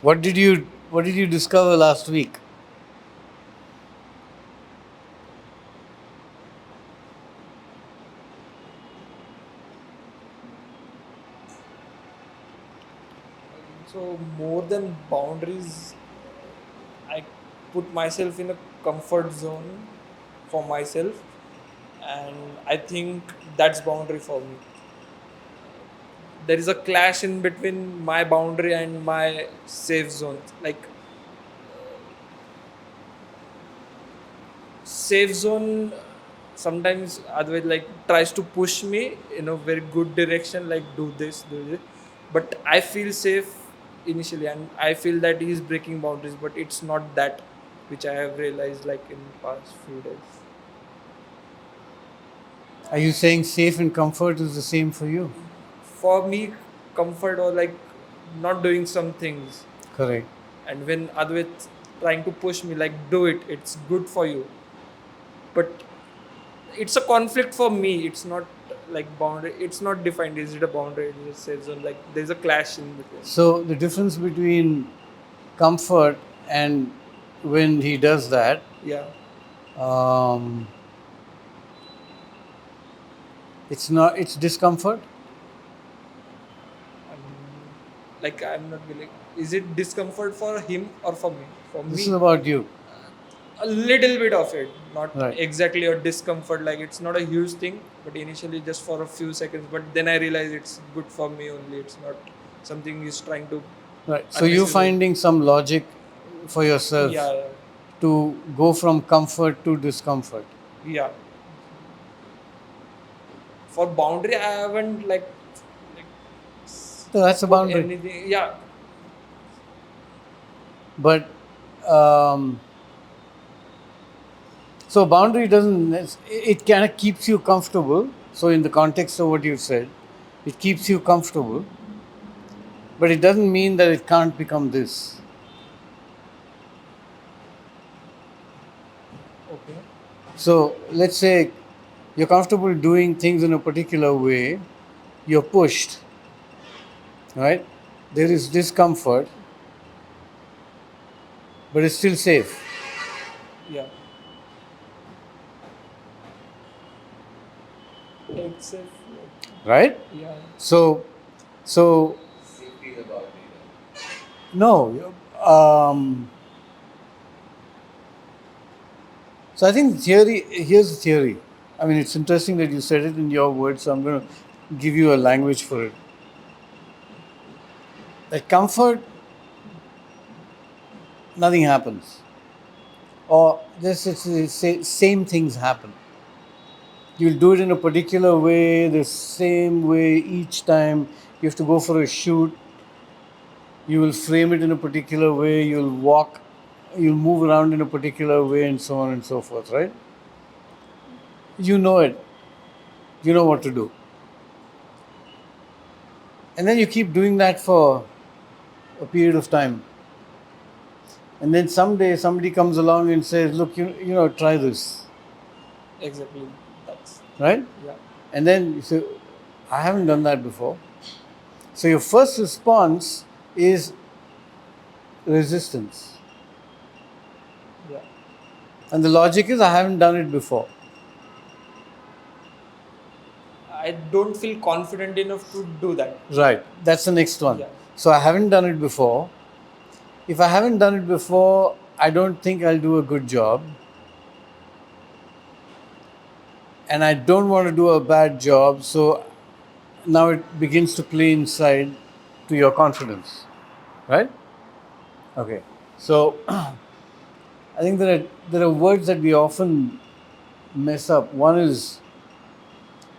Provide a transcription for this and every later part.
What did you discover last week? So more than boundaries, I put myself in a comfort zone for myself, and I think that's boundary for me. There is a clash in between my boundary and my safe zone. Like safe zone sometimes otherwise like tries to push me in a very good direction, like do this, but I feel safe initially and I feel that he is breaking boundaries, but it's not that, which I have realized like in past few days. Are you saying safe and comfort is the same for you? For me, comfort or like not doing some things, Correct. and when Advait trying to push me like do it, it's good for you, but it's a conflict for me. It's not like boundary. It's not defined. Is it a boundary? Is it a safe zone? Like there's a clash in between. So the difference between comfort and when he does that, Yeah. um, it's discomfort. I'm not willing. Is it discomfort for him or for me? For This is me, about you, a little bit of it. Not right? exactly a discomfort. Like it's not a huge thing, but initially just for a few seconds. But then I realize it's good for me only. It's not something he's trying to Right. So you're unnecessary. finding some logic for yourself Yeah. to go from comfort to discomfort. Yeah. For boundary, I haven't like So that's a put boundary. anything. Yeah. But um, so boundary doesn't. It kind of keeps you comfortable. So in the context of what you said, it keeps you comfortable, but it doesn't mean that it can't become this. Okay. So let's say you're comfortable doing things in a particular way, you're pushed, right? There is discomfort, but it's still safe, Yeah. Except right? yeah. So, so no. So I think the theory. Here's the theory. I mean, it's interesting that you said it in your words. So I'm going to give you a language for it. That comfort, nothing happens, or just same things happen. You'll do it in a particular way, the same way each time. You have to go for a shoot. You will frame it in a particular way. You'll walk. You'll move around in a particular way, and so on and so forth. Right? You know it. You know what to do, and then you keep doing that for a period of time. And then someday somebody comes along and says, "Look, try this." Exactly. That's Right? yeah. And then you say, "I haven't done that before." So your first response is resistance. Yeah. And the logic is, I haven't done it before. I don't feel confident enough to do that. Right. That's the next one. Yeah. So I haven't done it before. If I haven't done it before, I don't think I'll do a good job. And I don't want to do a bad job. So now it begins to play inside to your confidence. Right? Okay. So I think there are words that we often mess up. One is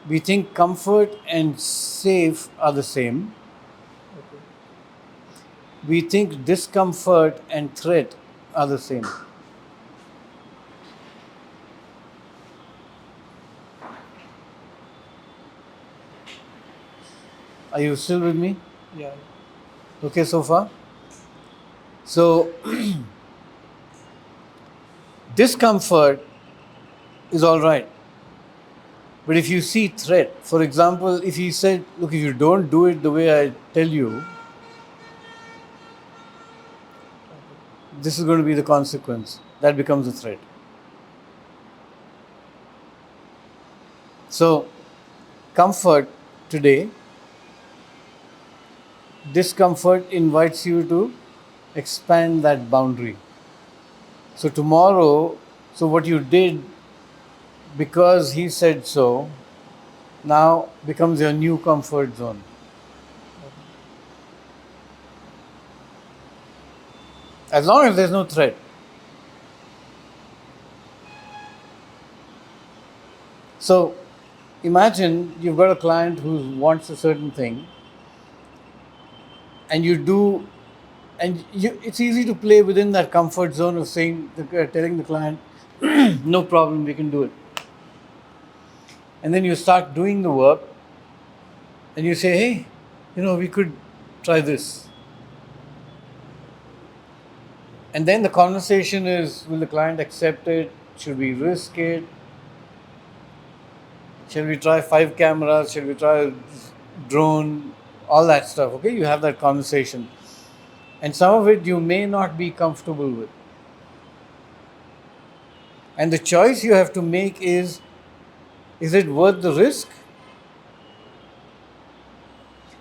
we think comfort and safe are the same. Okay. We think discomfort and threat are the same. Are you still with me? Yeah. Okay, so far? So, discomfort is all right. But if you see threat, for example, if you said, look, if you don't do it the way I tell you, this is going to be the consequence. That becomes a threat. So, comfort today, discomfort invites you to expand that boundary. So, tomorrow, so what you did because he said so now becomes your new comfort zone. As long as there's no threat. So, imagine you've got a client who wants a certain thing, and you do, and it's easy to play within that comfort zone of saying, telling the client, no problem, we can do it. And then you start doing the work, and you say, hey, we could try this. And then the conversation is, will the client accept it? Should we risk it? Shall we try 5 cameras? Shall we try a drone? All that stuff. Okay, you have that conversation. And some of it you may not be comfortable with. And the choice you have to make is it worth the risk?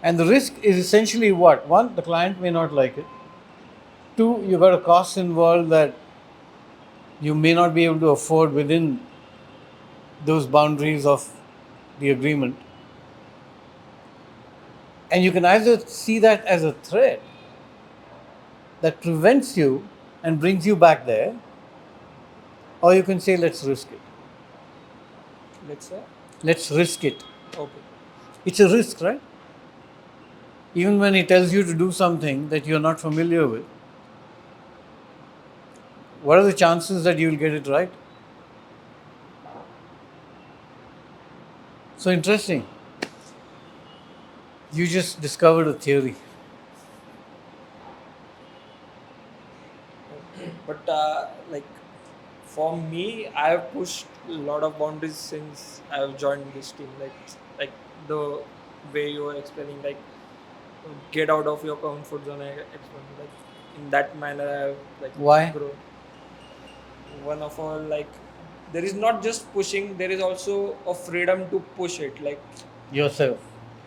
And the risk is essentially what? One, the client may not like it. Two, you've got a cost involved that you may not be able to afford within those boundaries of the agreement. And you can either see that as a threat that prevents you and brings you back there, or you can say, let's risk it. Let's say. Let's risk it. Okay. It's a risk, right? Even when he tells you to do something that you're not familiar with, what are the chances that you'll get it right? So interesting. You just discovered a theory. But like for me, I have pushed a lot of boundaries since I have joined this team. Like the way you were explaining, like get out of your comfort zone. I explained like in that manner. I have like Why? grown. One of all, like there is not just pushing. There is also a freedom to push it. Like Yourself.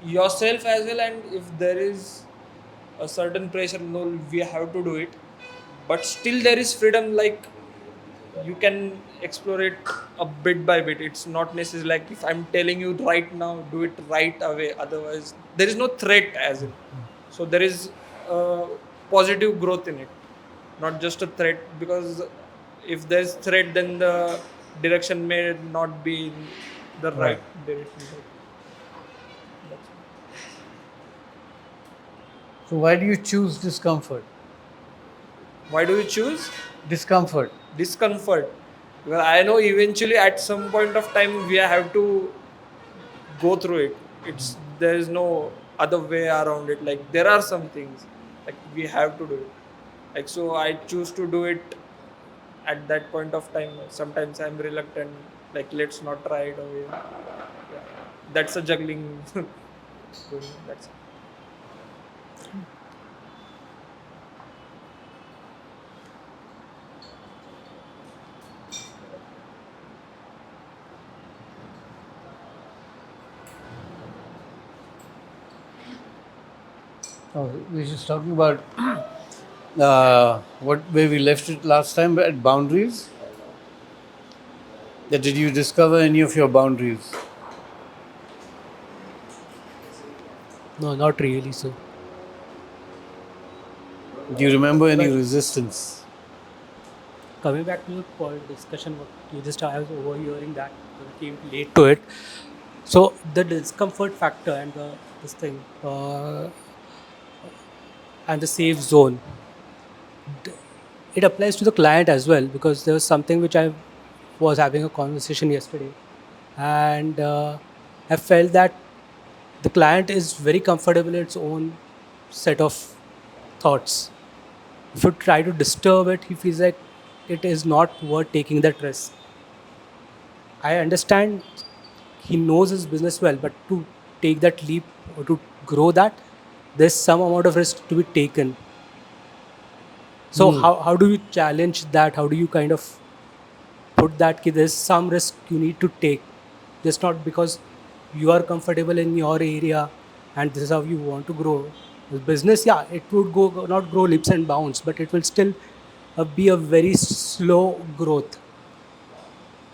yourself as well, and if there is a certain pressure, no, we have to do it, but still there is freedom, like you can explore it a bit by bit. It's not necessary like if I'm telling you right now, do it right away, otherwise there is no threat as in. So there is positive growth in it, not just a threat, because if there's threat, then the direction may not be in the right direction. That's it. So why do you choose discomfort? Why do you choose Discomfort. discomfort? Because I know eventually at some point of time we have to go through it. It's there is no other way around it. Like there are some things like we have to do it. Like so I choose to do it at that point of time. Sometimes I'm reluctant, like let's not try it away. Yeah. That's a juggling going on. That's it. Oh, we're just talking about where we left it last time at boundaries. That did you discover any of your boundaries? No, not really. So Do you remember any But- resistance? coming back to the point discussion, what you just I was overhearing that because I came late to it. So the discomfort factor and this thing and the safe zone, it applies to the client as well, because there was something which I was having a conversation yesterday, and I felt that the client is very comfortable in its own set of thoughts. If you try to disturb it, he feels like it is not worth taking that risk. I understand he knows his business well, but to take that leap or to grow that, there's some amount of risk to be taken. So how do you challenge that? How do you kind of put that ki there's some risk you need to take, just not because you are comfortable in your area and this is how you want to grow the business. Yeah, it would not grow leaps and bounds, but it will still be a very slow growth.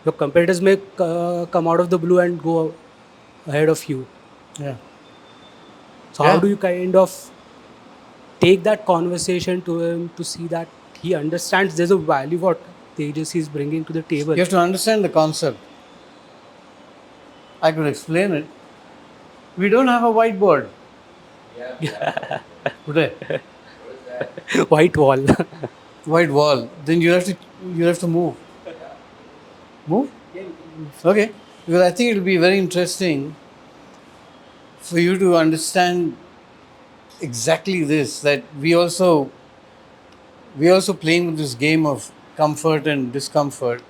Your competitors may come out of the blue and go ahead of you. Yeah. So how Yeah. do you kind of take that conversation to him to see that he understands there's a value what the agency is bringing to the table? You have to understand the concept. I could explain it. We don't have a whiteboard today. White wall. White wall. Then you have to move. Move? Okay. Because I think it'll be very interesting for you to understand exactly this, that we also playing with this game of comfort and discomfort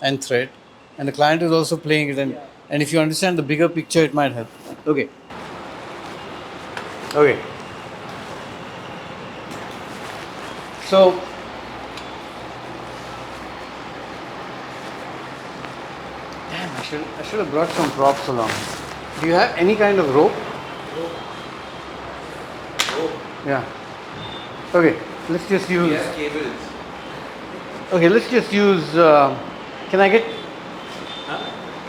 and threat, and the client is also playing it, and if you understand the bigger picture, it might help. Okay. Okay. So damn, I should have brought some props along. Do you have any kind of rope? Yeah. Okay. Let's just use. cables. Okay. Let's just use. Can I get?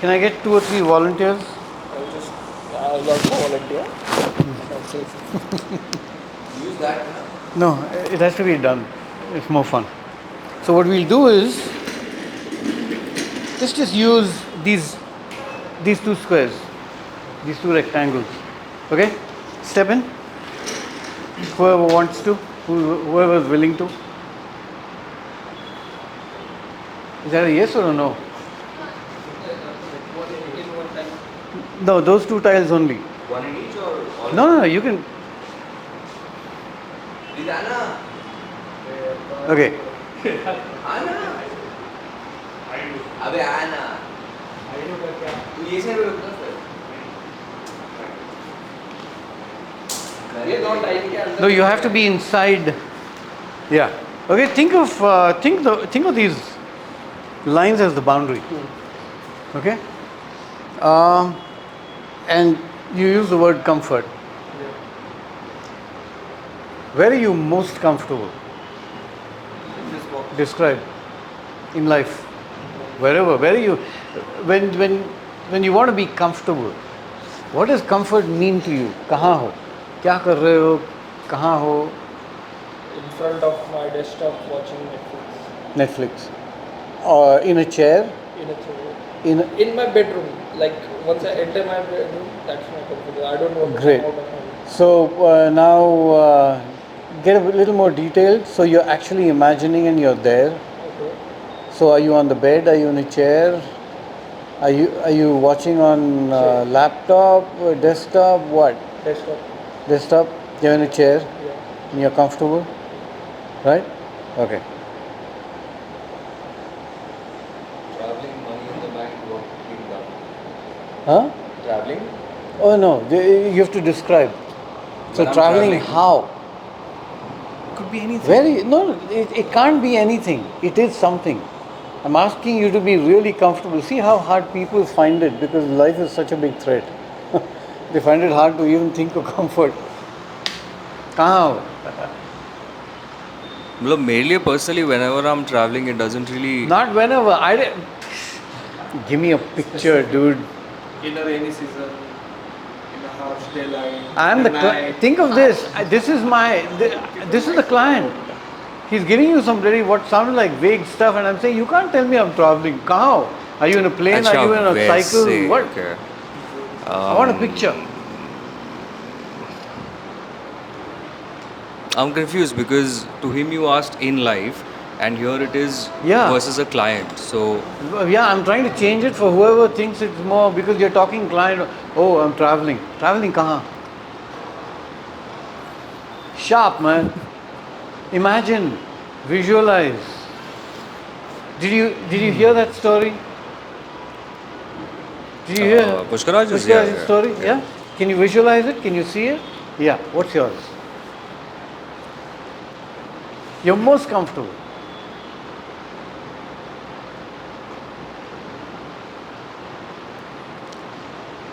Can I get 2 or 3 volunteers? I'll also volunteer. Use that. No, it has to be done. It's more fun. So what we'll do is let's just use these 2 squares, these 2 rectangles. Okay? Step in. Whoever wants to, whoever is willing to. Is that a yes or a no? No, those 2 tiles only. One in each or all? No, you can. Anna. Okay. Anna. अबे आना तू ये से रुकना फिर ये दोनों time के अंदर No, you have to be inside. Yeah. Okay. Think of these lines as the boundary. Okay. And you use the word comfort. Where are you most comfortable? this box. Describe in life. Wherever. Where are you? When you want to be comfortable, what does comfort mean to you? कहाँ हो? क्या कर रहे हो? कहाँ हो? In front of my desktop watching Netflix. Netflix. Or in a chair. In a theater. In my bedroom. Like once I enter my bedroom, that's my comfort. I don't want to Great. come out of my room. So now get a little more detailed. So you're actually imagining and you're there. Okay. So are you on the bed? Are you in a chair? Are you watching on laptop, desktop? What? Desktop. Desktop. You're in a chair Yeah. and you're comfortable, right? Okay. Traveling, money in the bank, work being done. Huh? Traveling. Oh no. You have to describe. So When I'm traveling, traveling. how? Could be anything. Very no. It can't be anything. It is something. I'm asking you to be really comfortable. See how hard people find it because life is such a big threat. They find it hard to even think of comfort. कहाँ हो? मतलब मेरे लिए personally whenever I'm traveling it doesn't really Not whenever. Give me a picture, dude. In a rainy season, in a harsh daylight. I'm the think of this. This is the client. He's giving you some very what sounded like vague stuff, and I'm saying you can't tell me I'm traveling. कहाँ हो? Are you in a plane? Are you in a cycle? वैसे, What? okay. I want a picture. I'm confused because to him you asked in life and here it is Yeah. versus a client. So Yeah, I'm trying to change it for whoever thinks it's more because you're talking client. Oh, I'm traveling. Traveling kahan? Sharp, man. Imagine, visualize. Did you hear that story? Did you hear Pushkaraj's, Pushkaraj's yeah. story? Yeah. Can you visualize it? Can you see it? Yeah. What's yours? You're most comfortable.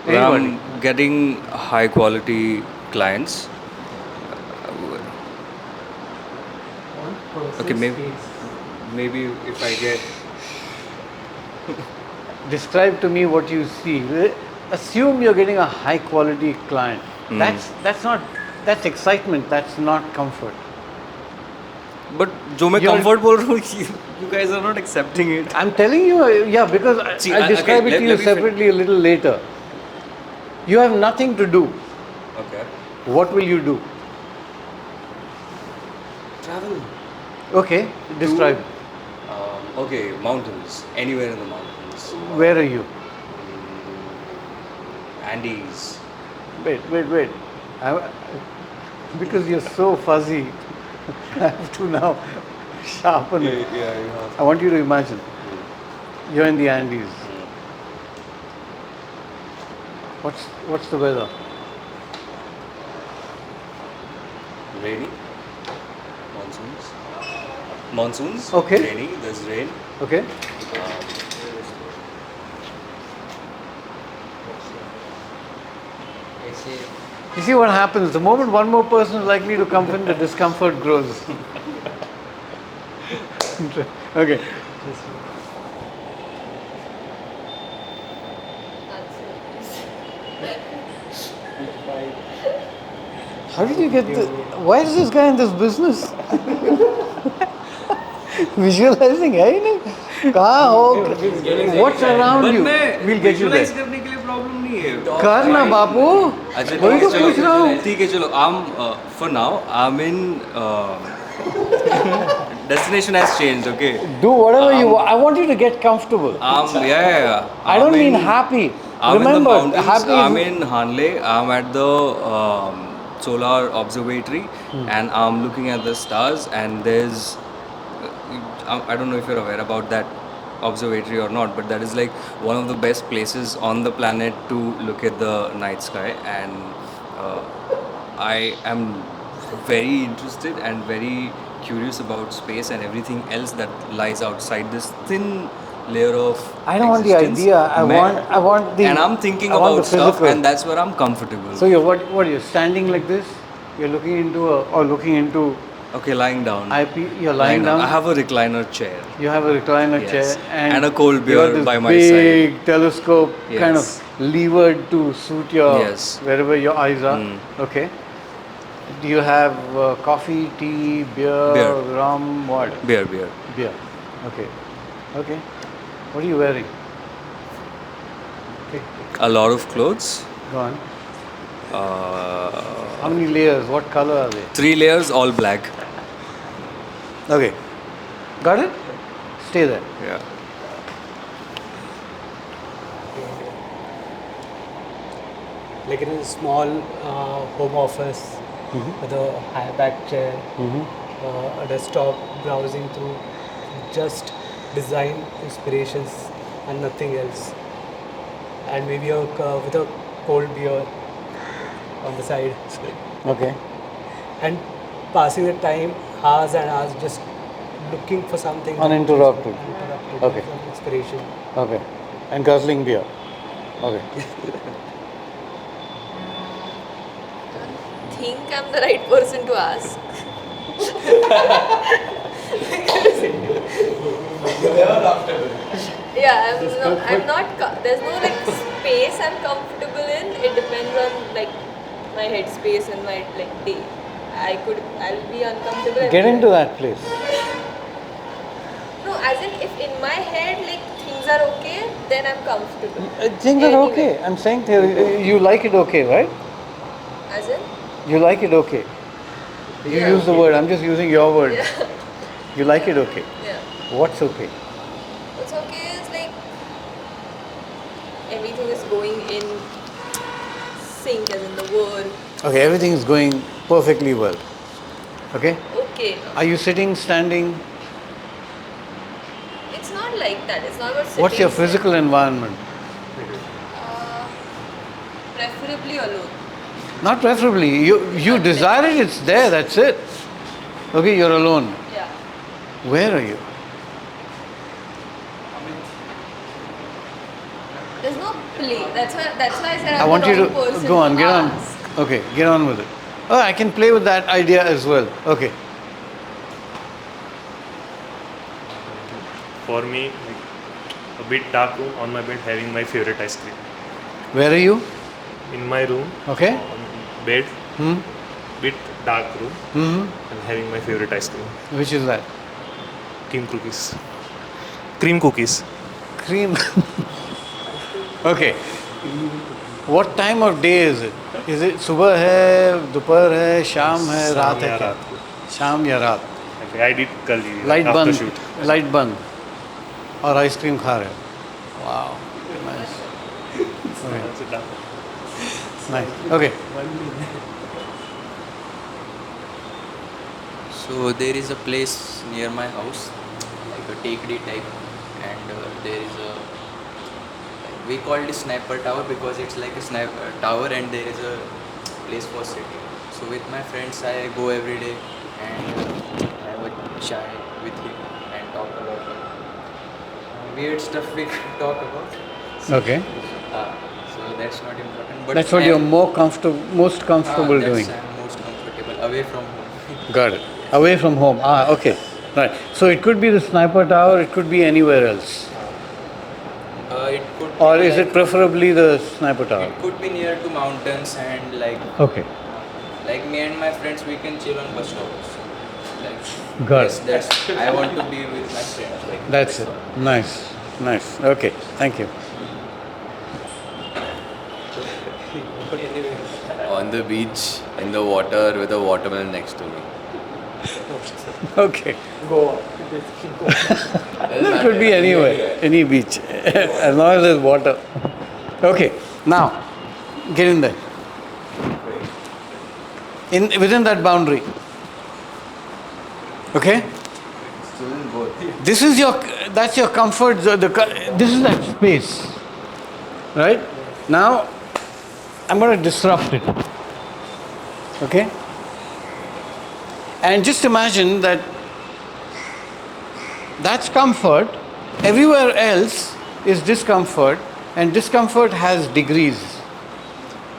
When Anybody? I'm getting high quality clients, okay, maybe if I get Describe to me what you see. Assume you're getting a high quality client. That's excitement. That's not comfort. but जो मैं You're- comfort बोल रहा हूँ you guys are not accepting it. I'm telling you, yeah, because See, I'll describe okay, it to you let me separately a little later. You have nothing to do. Okay. What will you do? Travel. Okay, describe. Okay, mountains. Anywhere in the mountains. Where are you? Andes. Wait. Because you're so fuzzy, I have to now sharpen it. Yeah, you have. I want you to imagine. You're in the Andes. What's the weather? Rainy. Monsoons. Okay. Rainy. There's rain. Okay. You see what happens? The moment one more person is likely to come in, the discomfort grows. Okay. How did you get the? Why is this guy in this business? Visualizing, है ही नहीं? कहाँ हो? What's around you? We'll get you there. करने के लिए problem नहीं है. कर ना बापू. अच्छा वही तो पूछ रहा हूँ. ठीक है चलो. For now I'm in destination has changed. Okay. Do whatever you want. I want you to get comfortable. Yeah. I don't mean happy. I'm Remember, in the mountains. happy I'm is, in Hanle. I'm at the solar observatory, and I'm looking at the stars. And there's, I don't know if you're aware about that observatory or not, but that is like one of the best places on the planet to look at the night sky. And I am very interested and very curious about space and everything else that lies outside this thin layer of I don't want the existence. idea. I want the. And I'm thinking I want about the stuff, physical. and that's where I'm comfortable. So you're what? You're standing like this. You're looking into Okay, lying down. You're lying down. I have a recliner chair. You have a recliner Yes. chair And a cold you beer got this by my big telescope kind Yes. of levered to suit your Yes. wherever your eyes are. Mm. Okay. Do you have coffee, tea, beer, rum, what? Beer. Beer. Okay. What are you wearing? A lot of clothes. Go on. How many layers? What color are they? 3 layers, all black. Okay. Got it? Stay there. Yeah. Like in a small home office with a high back chair, a desktop browsing through just design inspirations and nothing else, and maybe with a cold beer on the side, Okay. and passing the time hours and hours just looking for something Uninterrupted. Okay. some inspiration. Okay. And guzzling beer. Okay. Think I'm the right person to ask. Yeah, I'm not. There's no like space I'm comfortable in. It depends on like my headspace and my like day. I'll be uncomfortable. Get into that place. No, as in if in my head like things are okay, then I'm comfortable. Things are Anyway. okay. I'm saying you like it okay, right? As in? You like it okay. You Yeah. use the word. I'm just using your word. Yeah. You like it okay. Yeah. What's okay? What's okay is like everything is going in sync, as in the word. Okay, everything is going perfectly well. Okay? Okay. Are you sitting, standing? It's not like that. It's not about sitting. What's your physical environment? Preferably alone. Not preferably. You desire it, it's there, that's it. Okay, you're alone. Yeah. Where are you? There's no play. That's why I said I I'm want the you wrong to person go on, to get on. ask. Okay, get on with it. Oh, I can play with that idea as well. Okay. For me, like a bit dark room on my bed, having my favorite ice cream. Where are you? In my room, Okay. on bed, Hmm. bit dark room, and having my favorite ice cream. Which is that? Cream cookies. Cream cookies. Cream. Okay. What time of day is it? Is it सुबह है, दोपहर है, शाम है, रात है या क्या? रात को. शाम या रात? Okay, I did curly light after बंद, shoot. लाइट बंद और आइसक्रीम खा रहे हो. Wow. Nice. Okay. That's it, done. Nice. Okay. So there is a place near my house, like a take-day type, and there is a, we call it sniper tower because it's like a sniper tower, and there is a place for sitting. So with my friends, I go every day and have a chai with him and talk about weird stuff we talk about. Okay. So that's not important. But That's what you're most comfortable doing. I'm most comfortable away from home. Got it. Away from home. Okay. Right. So it could be the sniper tower, it could be anywhere else. It could Or be is it preferably the sniper tower? It could be near to mountains and Okay. like me and my friends, we can chill on bus stops. Like Got yes, it. that's I want to be with my friends. Like That's it. Nice. Nice. Okay. Thank you. On the beach, in the water, with a watermelon next to me. Okay. Go on. It could be anywhere, any beach, as long as there's water. Okay. Now, get in there. Within that boundary. Okay. This is that's your comfort zone. This is that space, right? Now, I'm going to disrupt it. Okay? And just imagine that that's comfort. Everywhere else is discomfort, and discomfort has degrees.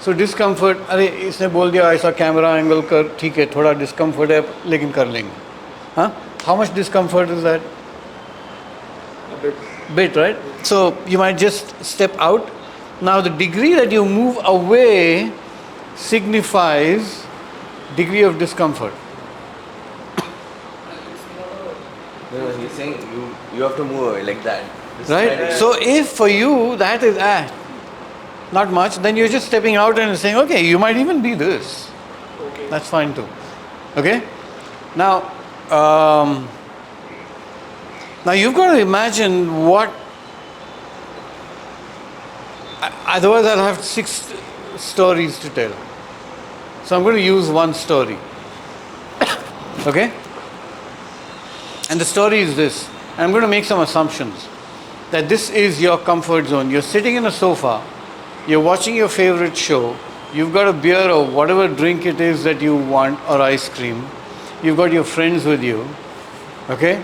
So discomfort, अरे इसने बोल दिया ऐसा camera angle कर, ठीक है थोड़ा discomfort है लेकिन कर लेंगे. Huh? How much discomfort is that? A Bit, right? So you might just step out. Now the degree that you move away signifies degree of discomfort. No, he's saying you have to move away like that. Right? So if for you that is not much, then you're just stepping out and saying, okay, you might even be this. Okay. That's fine too. Okay? Now, now you've got to imagine what. Otherwise, I'll have 6 stories to tell. So I'm going to use one story. Okay? And the story is this. I'm going to make some assumptions that this is your comfort zone. You're sitting in a sofa, you're watching your favorite show, you've got a beer or whatever drink it is that you want, or ice cream, you've got your friends with you, okay?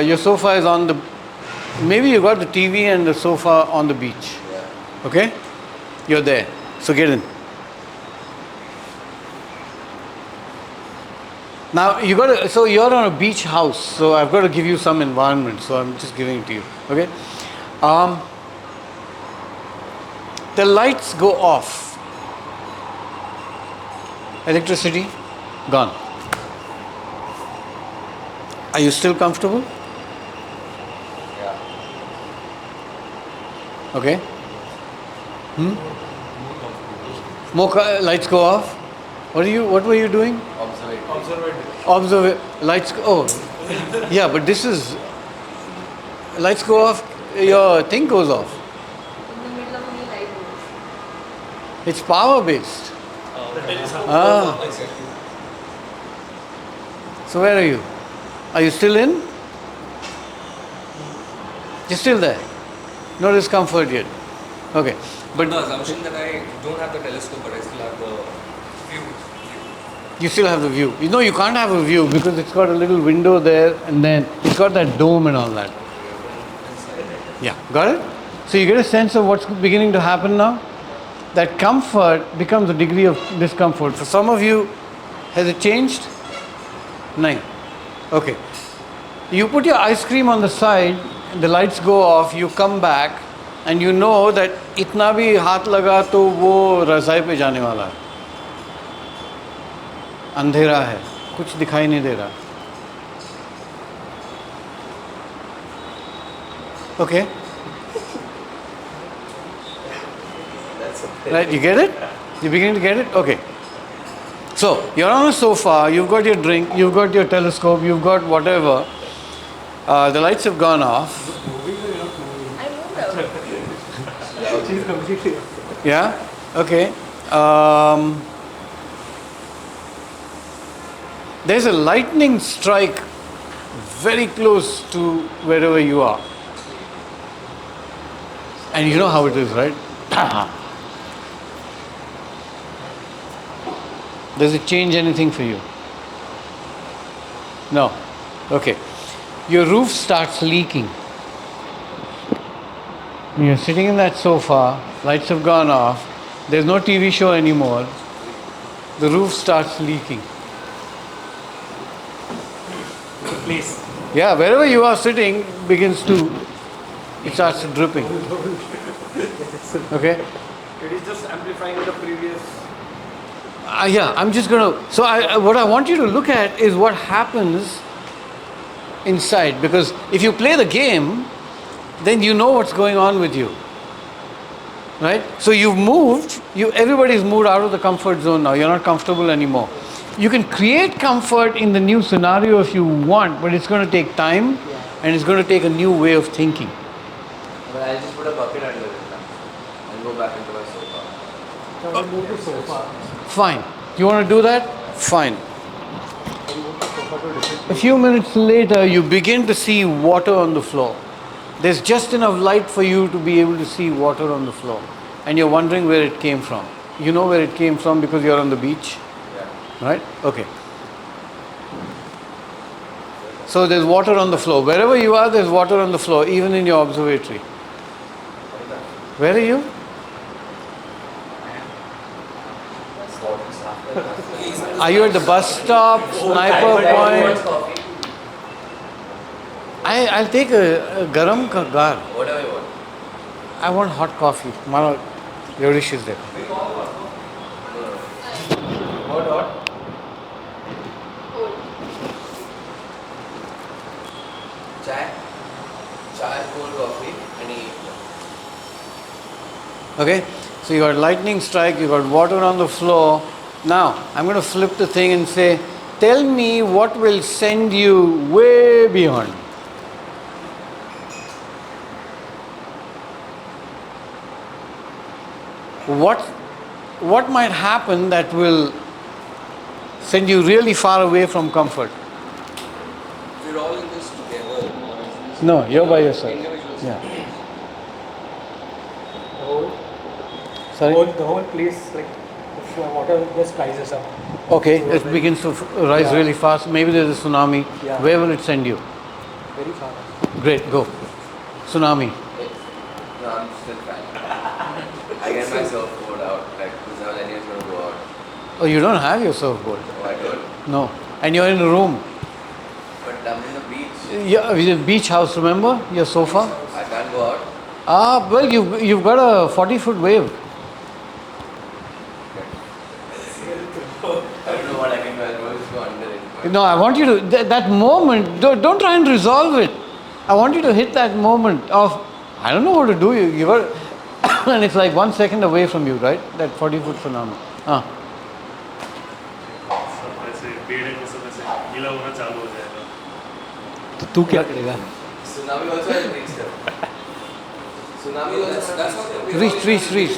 Your sofa is on the, maybe you've got the TV and the sofa on the beach, okay? You're there, so get in. Now so you're on a beach house, so I've got to give you some environment, so I'm just giving it to you, okay? The lights go off. Electricity gone. Are you still comfortable? Yeah. Okay. Lights go off. What were you doing? Lights. Oh, yeah, but this is. Lights go off. Your thing goes off. In the middle of any light goes. It's power based. So where are you? Are you still in? You're still there. No discomfort yet. Okay, but the assumption that I don't have the telescope, but I still have the view. You still have the view. You know you can't have a view because it's got a little window there and then it's got that dome and all that. Yeah, got it? So you get a sense of what's beginning to happen now? That comfort becomes a degree of discomfort. For some of you, has it changed? No. Okay. You put your ice cream on the side, the lights go off, you come back and you know that itna bhi haath laga to wo razai pe जाने वाला है. अंधेरा है, कुछ दिखाई नहीं दे रहा. Okay? Right, you get it? You beginning to get it? Okay. So, you're on a sofa, you've got your drink, you've got your telescope, you've got whatever. The lights have gone off. I moved out. She's completely. Yeah? Okay. There's a lightning strike very close to wherever you are. And you know how it is, right? Does it change anything for you? No. Okay. Your roof starts leaking. You're sitting in that sofa, lights have gone off, there's no TV show anymore, the roof starts leaking. Please. Yeah, wherever you are sitting it starts dripping. Okay? It is just amplifying the previous. Yeah, I'm just going to. So, what I want you to look at is what happens inside. Because if you play the game, then you know what's going on with you. Right? So, you've moved, everybody's moved out of the comfort zone now. You're not comfortable anymore. You can create comfort in the new scenario if you want, but it's going to take time and it's going to take a new way of thinking. But I'll just put a bucket under it now and go back into my sofa. Move the sofa. Fine. You want to do that? Fine. A few minutes later, you begin to see water on the floor. There's just enough light for you to be able to see water on the floor. And you're wondering where it came from. You know where it came from because you're on the beach? Yeah. Right? Okay. So there's water on the floor. Wherever you are, there's water on the floor, even in your observatory. Where are you? Are you at the bus stop, sniper point? I'll take a garam ka gar. Whatever you want. I want hot coffee. Mano, your dish is there. What? Chai, cold coffee, and eat. Okay? So you got lightning strike, you got water on the floor. Now, I'm going to flip the thing and say, tell me what will send you way beyond. What might happen that will send you really far away from comfort? We're all in this together. No, you're by yourself. Individuals. Yeah. The Sorry? whole place, like, the water just rises up. Okay, it begins to rise really fast. Maybe there's a tsunami. Yeah. Where will it send you? Very far. Great, go. Tsunami. No, I'm still fine. I get my surfboard out, like, because I was anyways going to go out. Oh, you don't have your surfboard? Oh, I don't. No. And you're in a room. But I'm in the beach. Yeah, the beach house, remember? Your sofa? I can't go out. Ah, well, you've got a 40-foot wave. I don't know what I can do. I'll just go under it. No, I want you to, that moment, don't try and resolve it. I want you to hit that moment of, I don't know what to do. You got, and it's like 1 second away from you, right? That 40-foot phenomenon. ऐसे पेड़ के समय से गीला होना चालू हो जाएगा. तो तू क्या करेगा? Tsunami also has big stuff. Tsunami also That's not the Reach.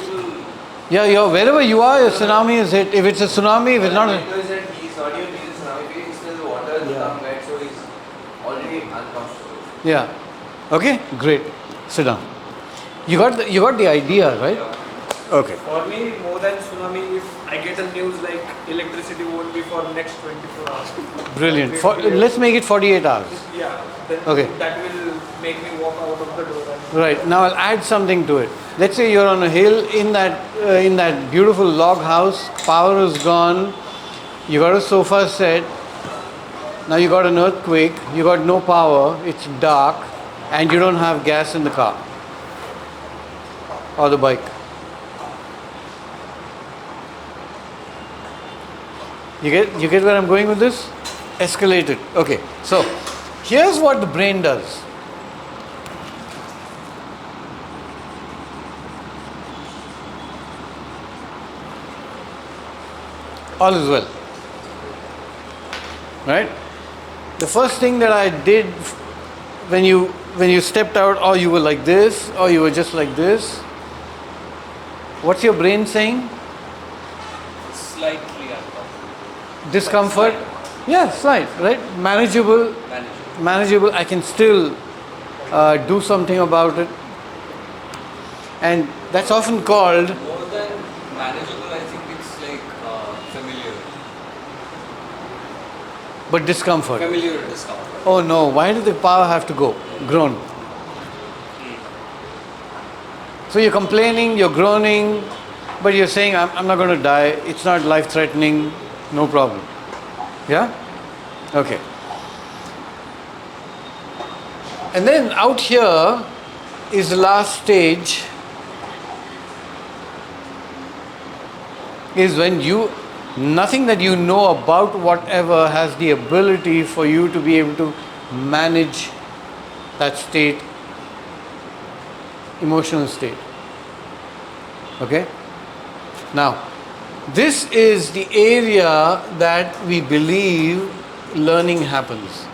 Yeah, wherever you are, a tsunami is hit. If it's a tsunami, if it's not a... Because that he's not even being a tsunami phase, still the water has become wet, so he's already uncomfortable. Yeah. Okay, great. Sit down. You got the idea, right? Okay. For me, more than tsunami, if I get a news like electricity won't be for next 24 hours. Brilliant. That will be Let's make it 48 hours. yeah, then Okay. that will make me walk out of the door. Right. Now I'll add something to it. Let's say you're on a hill in that beautiful log house. Power is gone. You got a sofa set. Now you got an earthquake. You got no power. It's dark, and you don't have gas in the car or the bike. You get where I'm going with this? Escalated. Okay. So here's what the brain does. All is well. Right? The first thing that I did when you stepped out, or you were like this, or you were just like this, what's your brain saying? Slightly uncomfortable. Discomfort? Yeah, slight, right? Manageable. Manageable. I can still do something about it. And that's often called More than manageable, I think it's like familiar. but discomfort. Familiar discomfort. Oh no, why did the power have to go? Groan. So you're complaining, you're groaning, but you're saying, I'm not going to die, it's not life threatening, no problem. Yeah? Okay. And then out here is the last stage, is when nothing that you know about whatever has the ability for you to be able to manage that state, emotional state. Okay? Now, this is the area that we believe learning happens.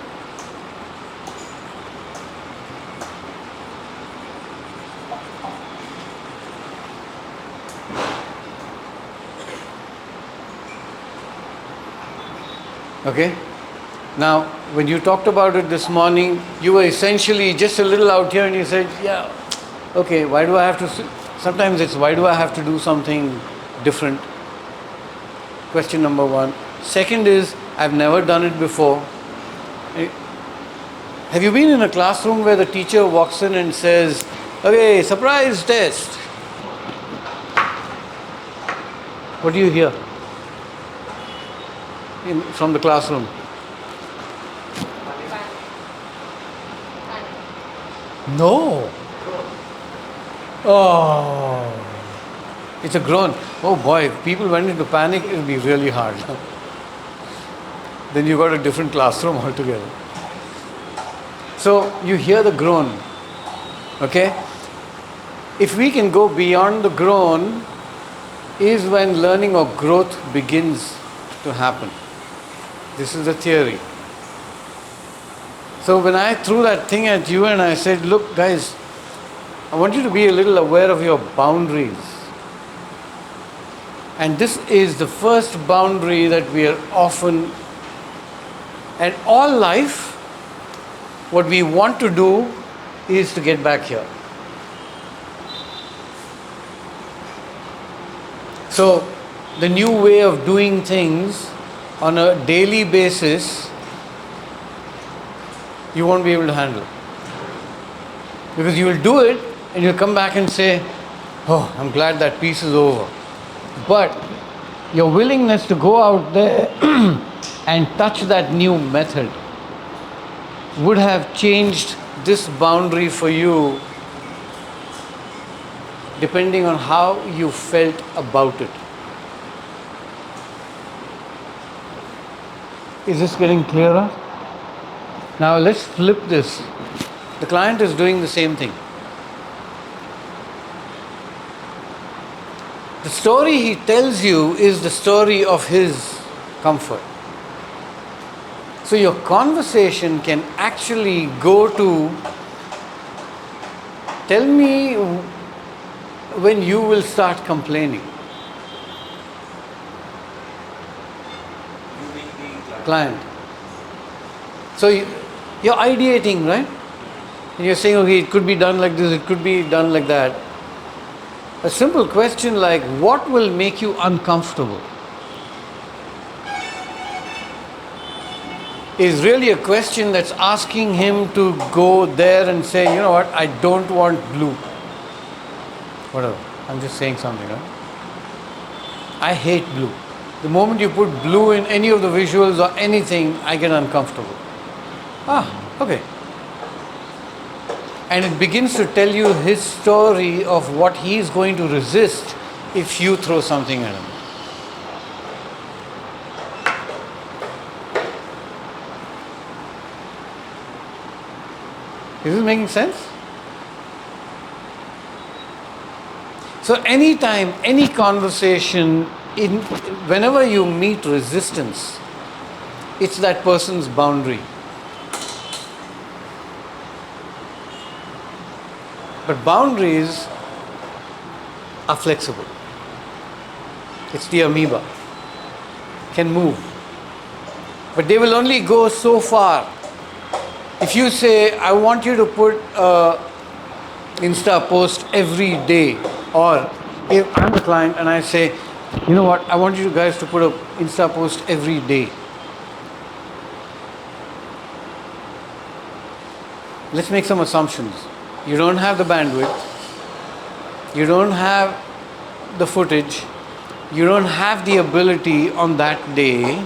Okay? Now, when you talked about it this morning, you were essentially just a little out here and you said, yeah, okay, why do I have to, sometimes it's why do I have to do something different? Question number one. Second is, I've never done it before. Have you been in a classroom where the teacher walks in and says, okay, surprise test? What do you hear from the classroom? No. Oh. It's a groan. Oh boy, if people went into panic, it would be really hard. Then you got a different classroom altogether. So you hear the groan. Okay? If we can go beyond the groan, is when learning or growth begins to happen. This is the theory. So when I threw that thing at you and I said, look guys, I want you to be a little aware of your boundaries. And this is the first boundary that we are often, and all life, what we want to do is to get back here. So the new way of doing things on a daily basis, you won't be able to handle. Because you will do it and you'll come back and say, oh, I'm glad that piece is over. But your willingness to go out there and touch that new method would have changed this boundary for you depending on how you felt about it. Is this getting clearer? Now let's flip this. The client is doing the same thing. The story he tells you is the story of his comfort. So your conversation can actually go to, tell me when you will start complaining. You being the Client. So you're ideating, right? And you're saying, okay, it could be done like this, it could be done like that. A simple question like, what will make you uncomfortable? Is really a question that's asking him to go there and say, you know what, I don't want blue. Whatever. I'm just saying something, right? I hate blue. The moment you put blue in any of the visuals or anything, I get uncomfortable. Okay. And it begins to tell you his story of what he is going to resist if you throw something at him. Is this making sense? So anytime, any conversation, whenever you meet resistance, it's that person's boundary. But boundaries are flexible. It's the amoeba. Can move. But they will only go so far. If you say, I want you to put a Insta post every day, or if I'm the client and I say, you know what, I want you guys to put a Insta post every day. Let's make some assumptions. You don't have the bandwidth, you don't have the footage, you don't have the ability on that day.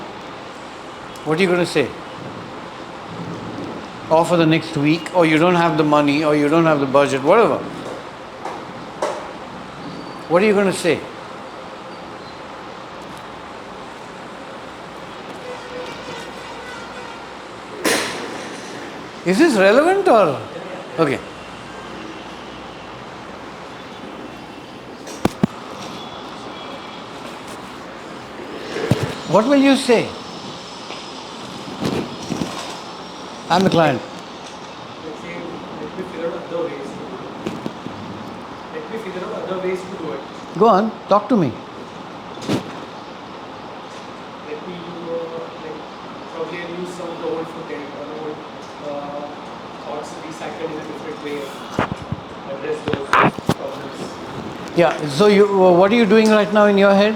What are you going to say? Or for the next week, or you don't have the money, or you don't have the budget, whatever. What are you going to say? Is this relevant or? Okay. What will you say? I'm the client. Let's say, let me figure out other ways. Let me figure out other ways to do it. Go on, talk to me. Let me probably I'll use some of the old footage or the old thoughts recycled in a different way of address those problems. Yeah, so what are you doing right now in your head?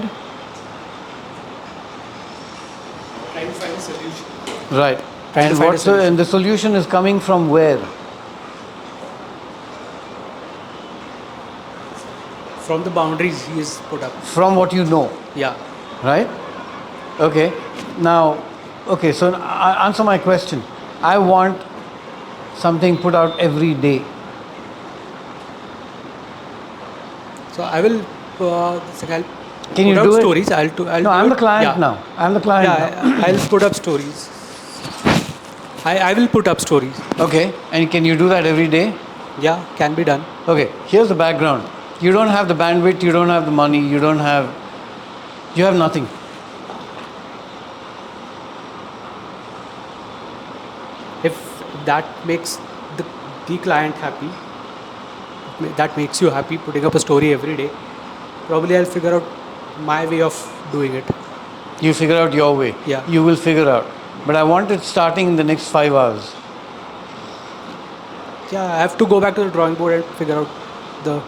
Trying to find a solution. Right. Trying to And find a solution. and the solution is coming from where? From the boundaries he is put up. From what you know, Yeah. right? Okay. Now, okay, so answer my question. I want something put out every day. So I will. I'll Can you put do out it? stories. I'll No, do I'm it. the client Yeah. now. I'm the client now. Yeah, I'll put up stories. I will put up stories. Okay, and can you do that every day? Yeah, can be done. Okay, here's the background. You don't have the bandwidth, you don't have the money, you have nothing. If that makes the client happy, that makes you happy, putting up a story every day, probably I'll figure out my way of doing it. You figure out your way. Yeah. You will figure out. But I want it starting in the next 5 hours. Yeah, I have to go back to the drawing board and figure out the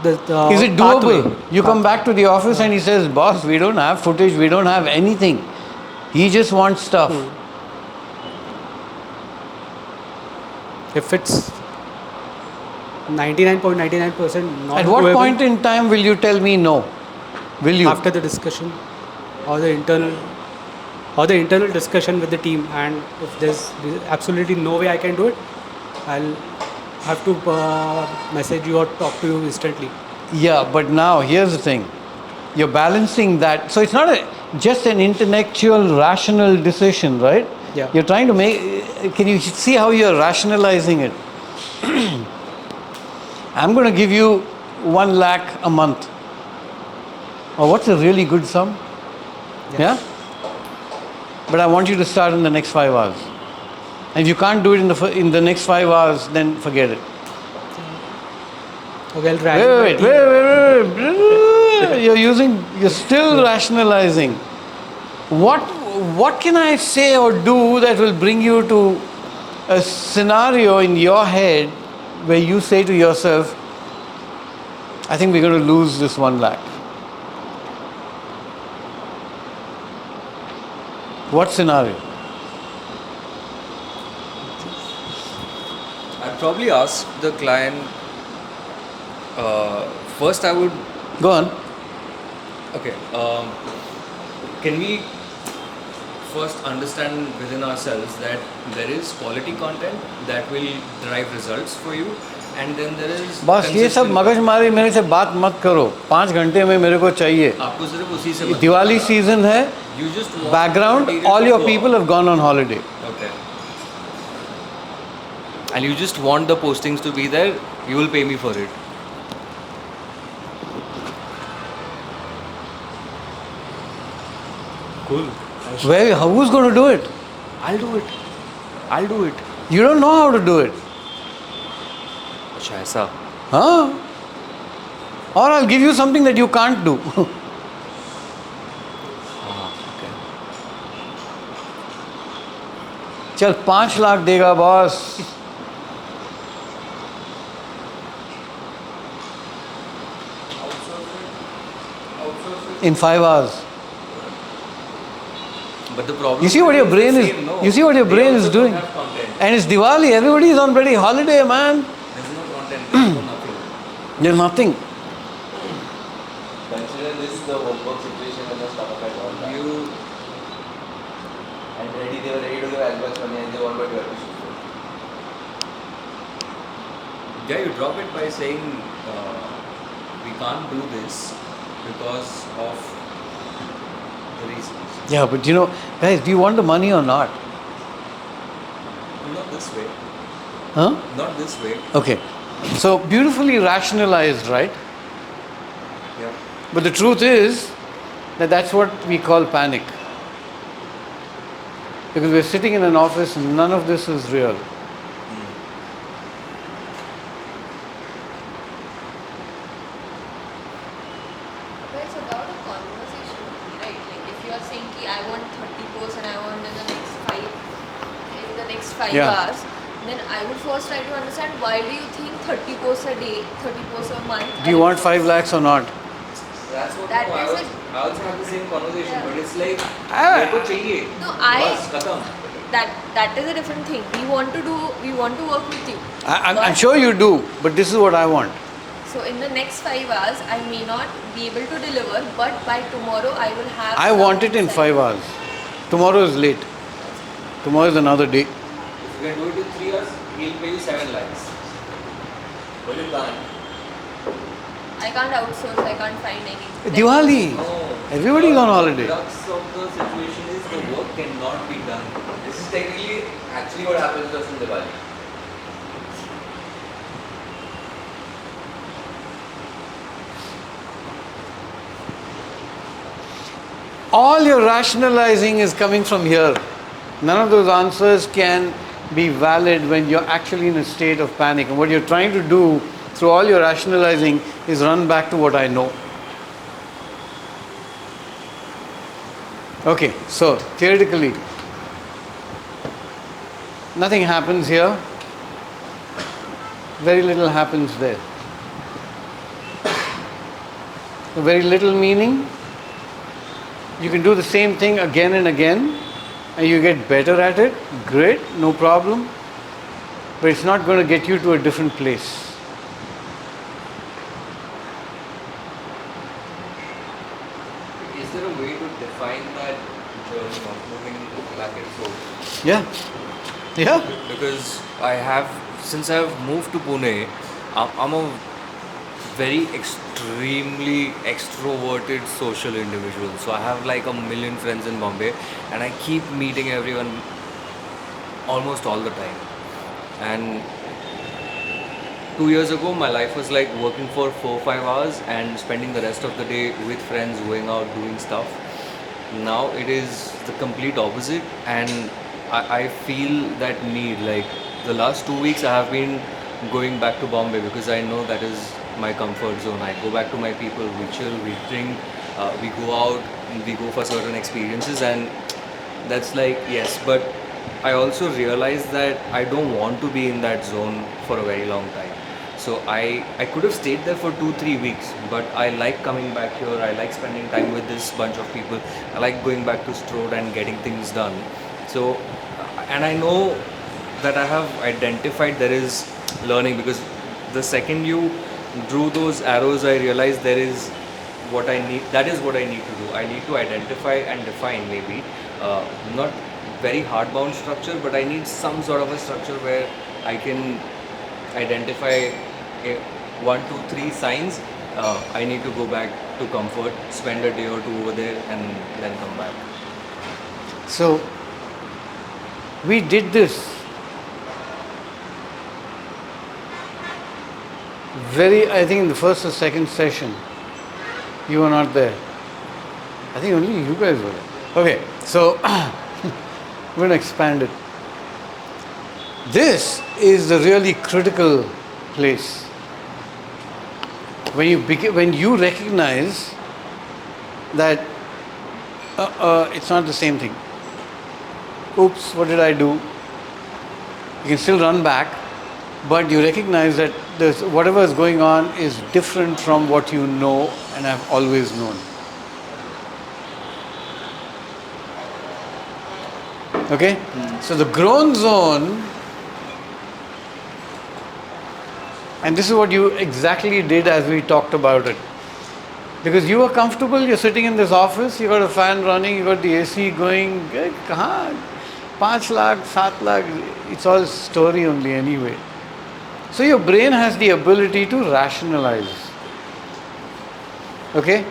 Is it doable? pathway. You come back to the office and he says, boss, we don't have footage, we don't have anything. He just wants stuff. If it's 99.99% not At what doable, point in time will you tell me no? Will you? after the discussion or the internal discussion with the team, and if there's absolutely no way I can do it, I'll have to message you or talk to you instantly. Yeah, but now here's the thing. You're balancing that. So it's not just an intellectual, rational decision, right? Yeah. You're trying to make. Can you see how you're rationalizing it? I'm going to give you 1 lakh a month. Or what's a really good sum? Yeah? But I want you to start in the next 5 hours. And if you can't do it in the next 5 hours, then forget it. Okay, I'll try. Wait. You're still rationalizing. What can I say or do that will bring you to a scenario in your head where you say to yourself, I think we're going to lose this 1 lakh. What scenario? I'd probably ask the client. First, I would. Go on. Okay. Can we first understand within ourselves that there is quality content that will drive results for you, and then there is. बस ये सब मगजमारी मेरे से बात मत करो. 5 घंटे में मेरे को चाहिए. आपको सिर्फ उसी से दिवाली सीजन है. You just want Background, material all to your go people out. have gone on holiday. Okay. And you just want the postings to be there. You will pay me for it. Cool. Who's going to do it? I'll do it. I'll do it. You don't know how to do it. अच्छा ऐसा. Huh? Or I'll give you something that you can't do. Okay. चल 5 लाख देगा boss. In 5 hours. But the problem. You see what your is brain the is. same, no? You see what your They brain also is don't doing. have content. And it's Diwali. Everybody is on bloody holiday, man. There's no content. There's no nothing. There's nothing. Consider this the homework situation when the stomach had gone down. You. And they were ready to give as much money as they want, but you have to shoot it. Yeah, you drop it by saying we can't do this because of the reasons. Yeah, but you know, guys, do you want the money or not? Not this way. Huh? Not this way. Okay. So beautifully rationalized, right? Yeah. But the truth is that that's what we call panic. Because we're sitting in an office and none of this is real. But it's about a conversation, right? Like if you are saying ki I want 30 posts and I want in the next five Yeah. hours, then I would first try to understand why do you think 30 posts a day, 30 posts a month? Do you want 5 lakhs or not? That's what That I is was. I also have the same conversation, Yeah. but it's like Ah. मेरे को चाहिए. No, बस खत्म. that is a different thing. We want to work with you. I'm But- sure you do, but this is what I want. So in the next 5 hours, I may not be able to deliver, but by tomorrow I will have. I want it in 5 hours. Tomorrow is late. Tomorrow is another day. If you can do it in 3 hours, he'll pay you 7 lakhs. But you can't. I can't outsource. I can't find any. Diwali. No. Everybody is on holiday. The crux of the situation is the work cannot be done. This is technically actually what happens to us in Diwali. All your rationalizing is coming from here. None of those answers can be valid when you're actually in a state of panic. And what you're trying to do through all your rationalizing is run back to what I know. Okay, so theoretically, nothing happens here. Very little happens there. Very little meaning. You can do the same thing again and again and you get better at it. Great, no problem. But it's not going to get you to a different place. Is there a way to define that journey of moving back and forth? Yeah. Yeah. Because since I've moved to Pune, I'm a very extremely extroverted social individual. So I have like a million friends in Bombay and I keep meeting everyone almost all the time. And 2 years ago, my life was like working for 4-5 hours and spending the rest of the day with friends, going out, doing stuff. Now it is the complete opposite, and I feel that need. Like the last 2 weeks, I have been going back to Bombay because I know that is my comfort zone. I go back to my people, we chill, we drink, we go out, we go for certain experiences, and that's like, yes, but I also realize that I don't want to be in that zone for a very long time. So I could have stayed there for 2-3 weeks, but I like coming back here. I like spending time with this bunch of people. I like going back to Strode and getting things done. So, and I know that I have identified there is learning, because the second you drew those arrows, I realized there is what I need. That is what I need to do. I need to identify and define, maybe not very hardbound structure, but I need some sort of a structure where I can identify a 1, 2, 3 signs. I need to go back to comfort, spend a day or two over there, and then come back. So we did this I think in the first or second session, you were not there. I think only you guys were there. Okay, so we're going to expand it. This is the really critical place. When you recognize that it's not the same thing. Oops, what did I do? You can still run back, but you recognize that whatever is going on is different from what you know and have always known. Okay? So the Groan Zone, and this is what you exactly did as we talked about it. Because you were comfortable, you're sitting in this office, you got a fan running, you got the AC going, kahan? 5 lakh, 7 lakh, it's all story only anyway. So your brain has the ability to rationalize. Okay?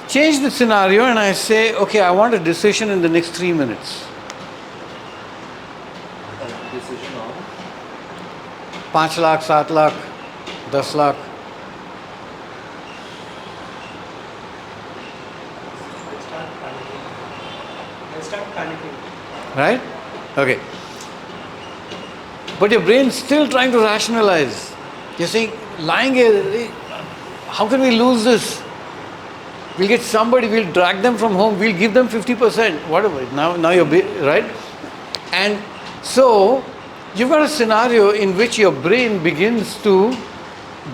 Change the scenario and I say, okay, I want a decision in the next 3 minutes. Decision on? 5 lakh, 7 lakh, 10 lakh. I start panicking. Right? Okay. But your brain's still trying to rationalize. You're saying, lying here, how can we lose this? We'll get somebody, we'll drag them from home, we'll give them 50%, whatever. Now you're, right? And so, you've got a scenario in which your brain begins to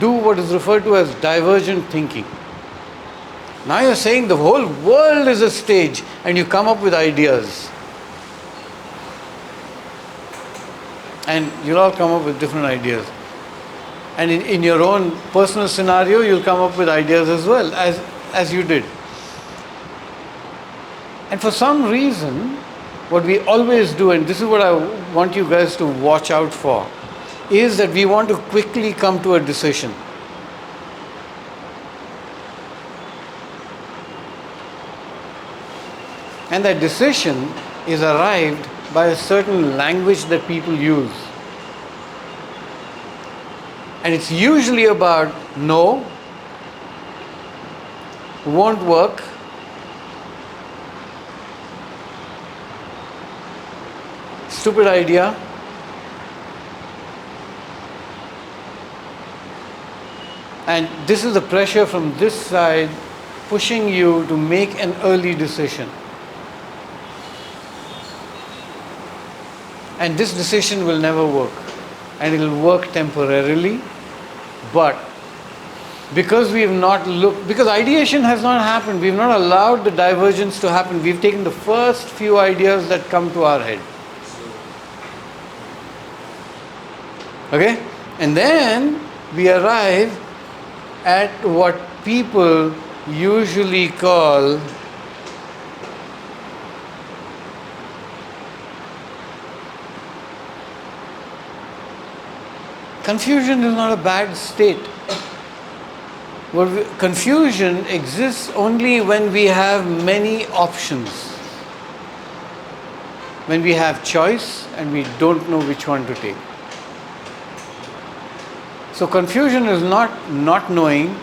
do what is referred to as divergent thinking. Now you're saying the whole world is a stage and you come up with ideas. And you'll all come up with different ideas. And in your own personal scenario, you'll come up with ideas as well, as you did. And for some reason, what we always do, and this is what I want you guys to watch out for, is that we want to quickly come to a decision. And that decision is arrived by a certain language that people use. And it's usually about no, won't work, stupid idea, and this is the pressure from this side pushing you to make an early decision. And this decision will never work, and it will work temporarily, but because we have not looked, because ideation has not happened, we have not allowed the divergence to happen, we've taken the first few ideas that come to our head. Okay? And then we arrive at what people usually call confusion. Is not a bad state. Confusion exists only when we have many options. When we have choice and we don't know which one to take. So confusion is not knowing,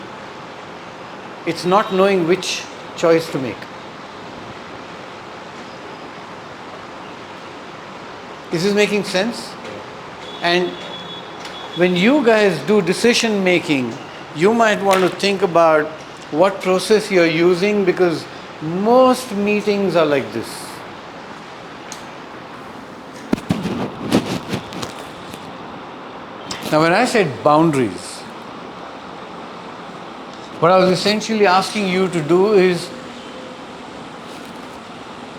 it's not knowing which choice to make. Is this making sense? And when you guys do decision making, you might want to think about what process you're using, because most meetings are like this. Now, when I said boundaries, what I was essentially asking you to do is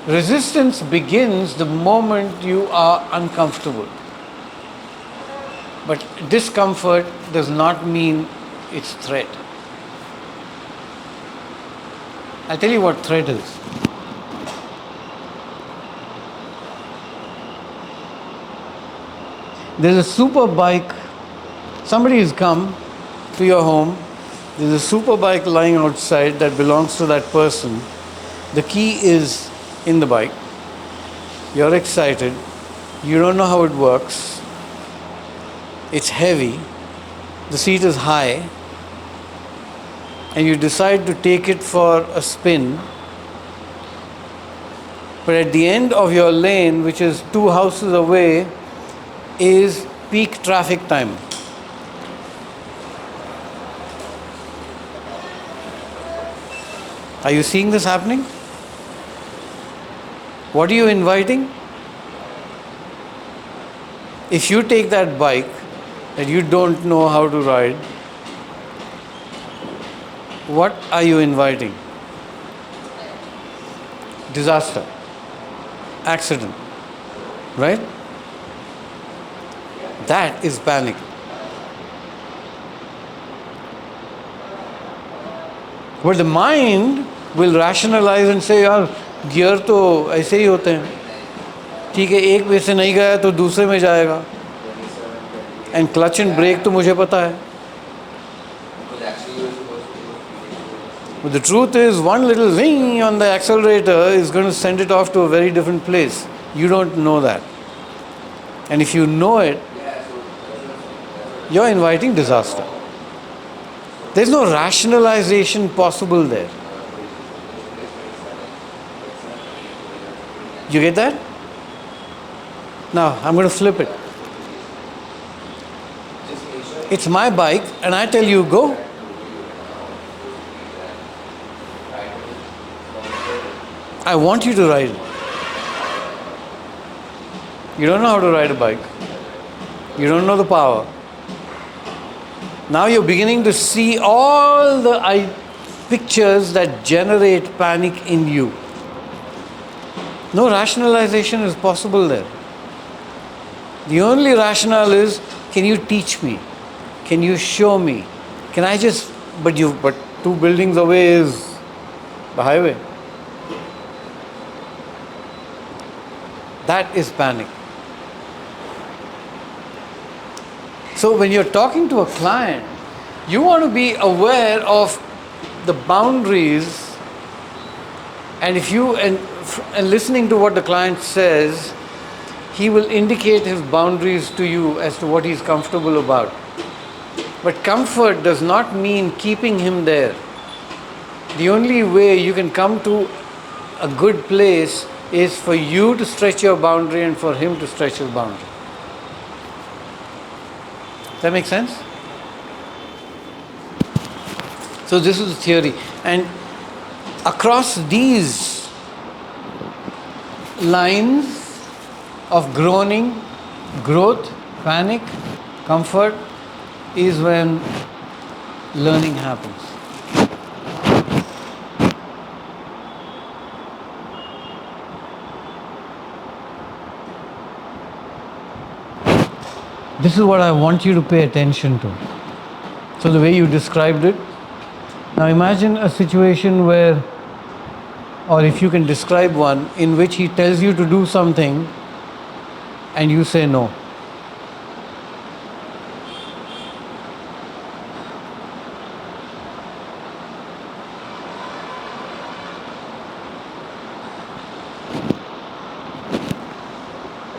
resistance begins the moment you are uncomfortable. But discomfort does not mean it's threat. I'll tell you what threat is. There's a super bike. Somebody has come to your home. There's a super bike lying outside that belongs to that person. The key is in the bike. You're excited. You don't know how it works. It's heavy. The seat is high. And you decide to take it for a spin. But at the end of your lane, which is 2 houses away, is peak traffic time. Are you seeing this happening? What are you inviting? If you take that bike that you don't know how to ride, what are you inviting? Disaster, accident, right? That is panic. But the mind will rationalize and say, यार gear तो ऐसे ही होते हैं, ठीक है, एक में से नहीं गया तो दूसरे में जाएगा, एंड क्लच एंड ब्रेक तो मुझे पता है. But the truth is, one little zing on the accelerator is going to send it off to a very different place. You don't know that. And if you know it, you're inviting disaster. There's no rationalization possible there. You get that? Now, I'm going to flip it. It's my bike, and I tell you, go. I want you to ride it. You don't know how to ride a bike. You don't know the power. Now you're beginning to see all the pictures that generate panic in you. No rationalization is possible there. The only rationale is, can you teach me? Can you show me? Can I just, but 2 buildings away is the highway. That is panic. So when you're talking to a client, you want to be aware of the boundaries, and if you and listening to what the client says, he will indicate his boundaries to you as to what he's comfortable about. But comfort does not mean keeping him there. The only way you can come to a good place is for you to stretch your boundary and for him to stretch his boundary. Does that make sense? So this is the theory. And across these lines of groaning, growth, panic, comfort, is when learning happens. This is what I want you to pay attention to. So the way you described it, now imagine a situation where, or if you can describe one, in which he tells you to do something and you say no.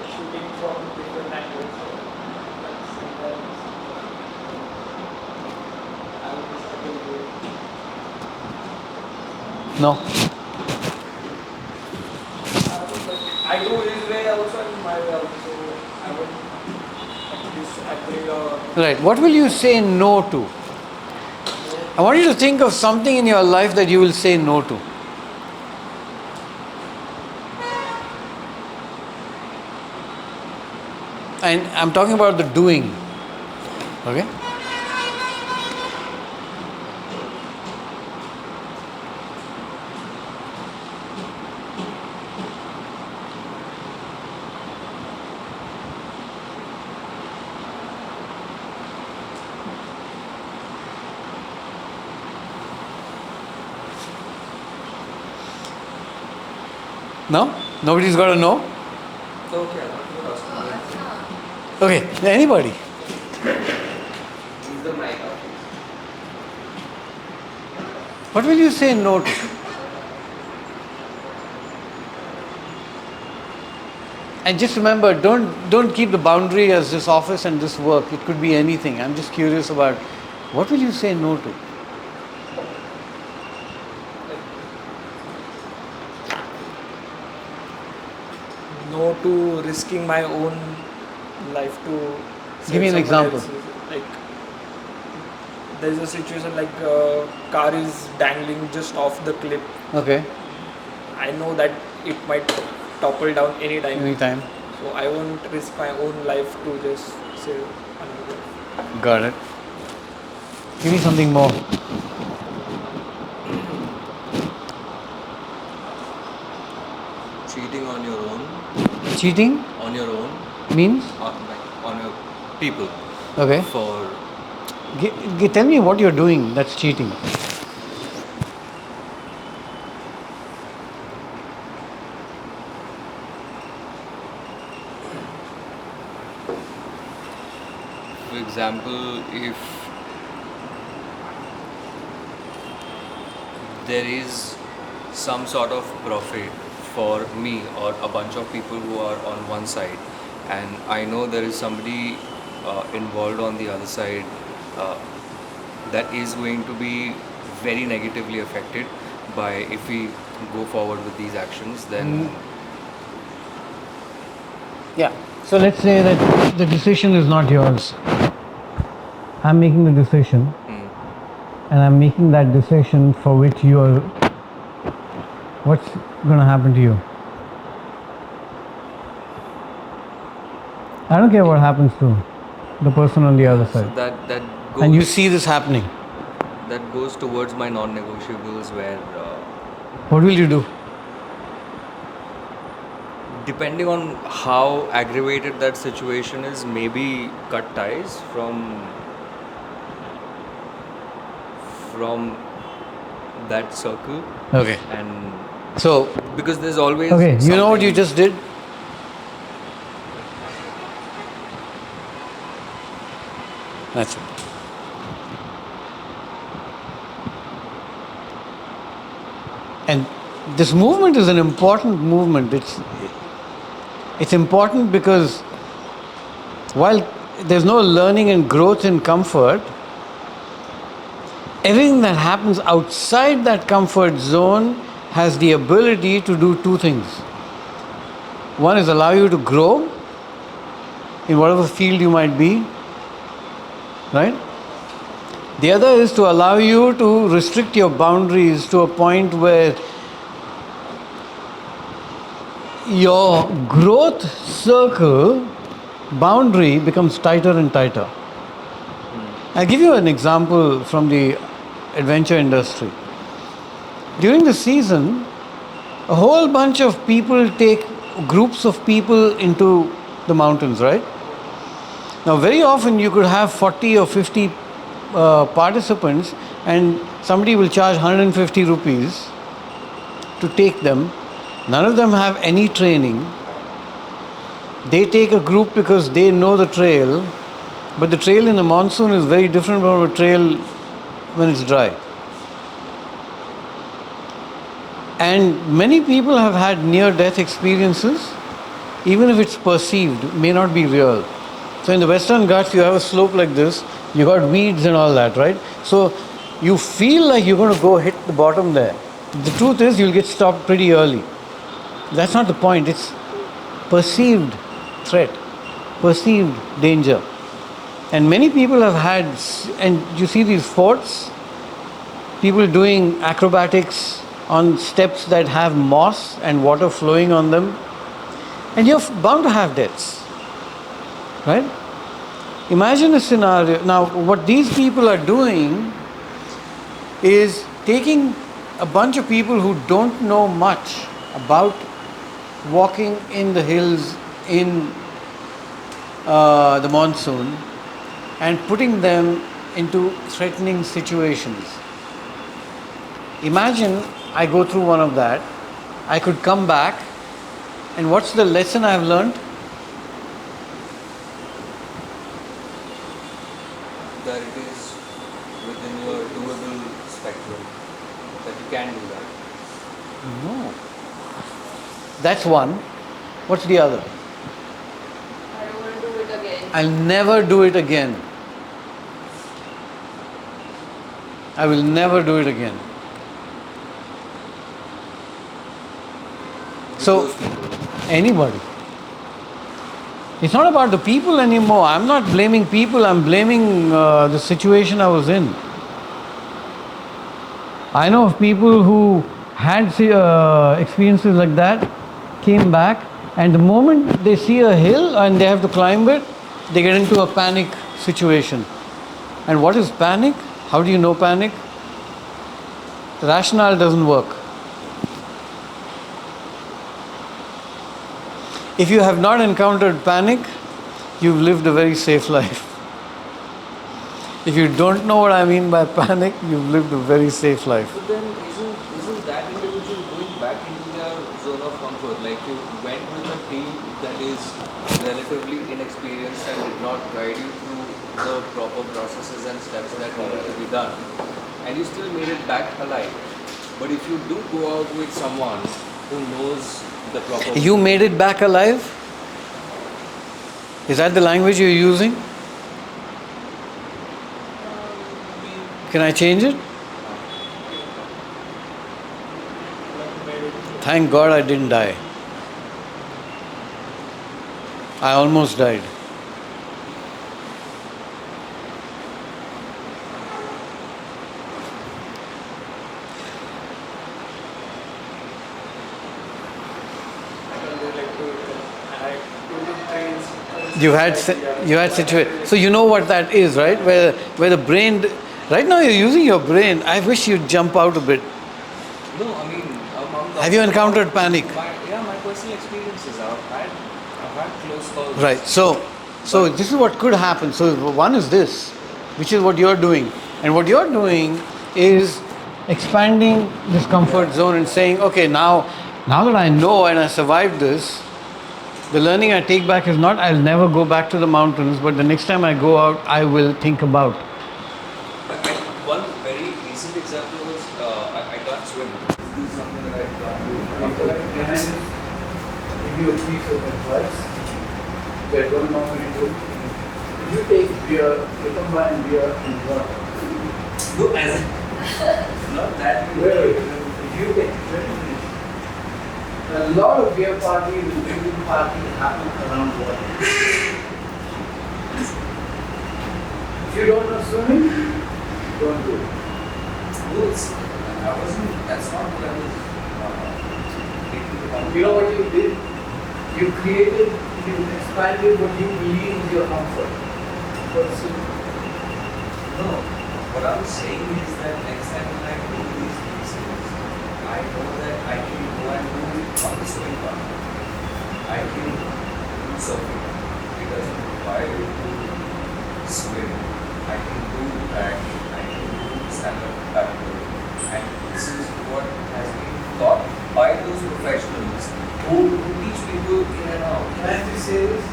Shooting from different angles. No. I do his way also and my way also. I would disagree or. Right. What will you say no to? I want you to think of something in your life that you will say no to. And I'm talking about the doing. Okay? No? Nobody's got to know? Okay, I thought you were asking me. Okay, anybody. Use the mic out. What will you say no to? And just remember, don't keep the boundary as this office and this work. It could be anything. I'm just curious about what will you say no to? No to risking my own life to Give me an save someone example. else's. Like there's a situation like car is dangling just off the cliff. Okay, I know that it might topple down anytime. anytime. So I won't risk my own life to just save another. Got it. Give me something more. Cheating on your own. Cheating On your own. means? Like on your people. Okay. For Tell me what you're doing that's cheating. For example, if there is some sort of profit for me or a bunch of people who are on one side, and I know there is somebody involved on the other side that is going to be very negatively affected by if we go forward with these actions, then Yeah. So let's say that the decision is not yours. I'm making the decision, and I'm making that decision for which you are. What's going to happen to you? I don't care what happens to the person on the other so side. that goes, And you see this happening. that goes towards my non-negotiables where What will you do? depending on how aggravated that situation is, maybe cut ties from that circle. Okay. And So, because there's always okay, you know what you something- just did? That's it. And this movement is an important movement. It's important because while there's no learning and growth in comfort, everything that happens outside that comfort zone has the ability to do two things. One is allow you to grow in whatever field you might be, right? The other is to allow you to restrict your boundaries to a point where your growth circle boundary becomes tighter and tighter. I'll give you an example from the adventure industry. During the season, a whole bunch of people take groups of people into the mountains, right? Now, very often you could have 40 or 50 participants, and somebody will charge 150 rupees to take them. None of them have any training. They take a group because they know the trail, but the trail in the monsoon is very different from a trail when it's dry. And many people have had near-death experiences, even if it's perceived, may not be real. So in the Western Ghats, you have a slope like this, you got weeds and all that, right? So you feel like you're going to go hit the bottom there. The truth is, you'll get stopped pretty early. That's not the point. It's perceived threat, perceived danger. And many people have had, and you see these forts, people doing acrobatics on steps that have moss and water flowing on them. And you're bound to have deaths, right? Imagine a scenario. Now, what these people are doing is taking a bunch of people who don't know much about walking in the hills in the monsoon and putting them into threatening situations. Imagine I go through one of that, I could come back, and what's the lesson I've learned? That it is within your doable spectrum, that you can do that. No. That's one. What's the other? I don't want to do it again. I'll never do it again. I will never do it again. With So, those people. anybody. It's not about the people anymore. I'm not blaming people, I'm blaming the situation I was in. I know of people who had experiences like that, came back, and the moment they see a hill and they have to climb it, they get into a panic situation. And what is panic? How do you know panic? Rationale doesn't work. If you have not encountered panic, you've lived a very safe life. If you don't know what I mean by panic, you've lived a very safe life. But then isn't that individual going back into their zone of comfort? Like you went with a team that is relatively inexperienced and did not guide you through the proper processes and steps that needed to be done, and you still made it back alive. But if you do go out with someone who knows the proper You made it back alive? Is that the language you're using? Can I change it? Thank God I didn't die. I almost died. You had situation. So you know what that is, right? Where the brain. Right now you're using your brain. I wish you'd jump out a bit. No, I mean, Have you encountered panic? My personal experiences. I've had close calls. Right. So this is what could happen. So one is this, which is what you're doing, and what you're doing is expanding this comfort zone and saying, okay, now that I know and I survived this, the learning I take back is not I'll never go back to the mountains, but the next time I go out, I will think about. One very recent example was I can't swim. This is something that I can't do. Can I just give you a piece of advice that I don't normally do? If you take beer, you combine beer and water. No, as not that. Wait, if you take 20 minutes, a lot of beer parties and drinking parties happen around water. If you don't know swimming, don't do it. That's not what I was thinking about. You know what you did? You expanded what you believe is your comfort. No, what I was saying is that next time when I do these places, I know that I can go and do on the swimming part. I can do surfing. It doesn't require you to swim. I can do that. I can do stand-up paddle. And this is what has been taught by those professionals who teach people in and out. Can I just say this?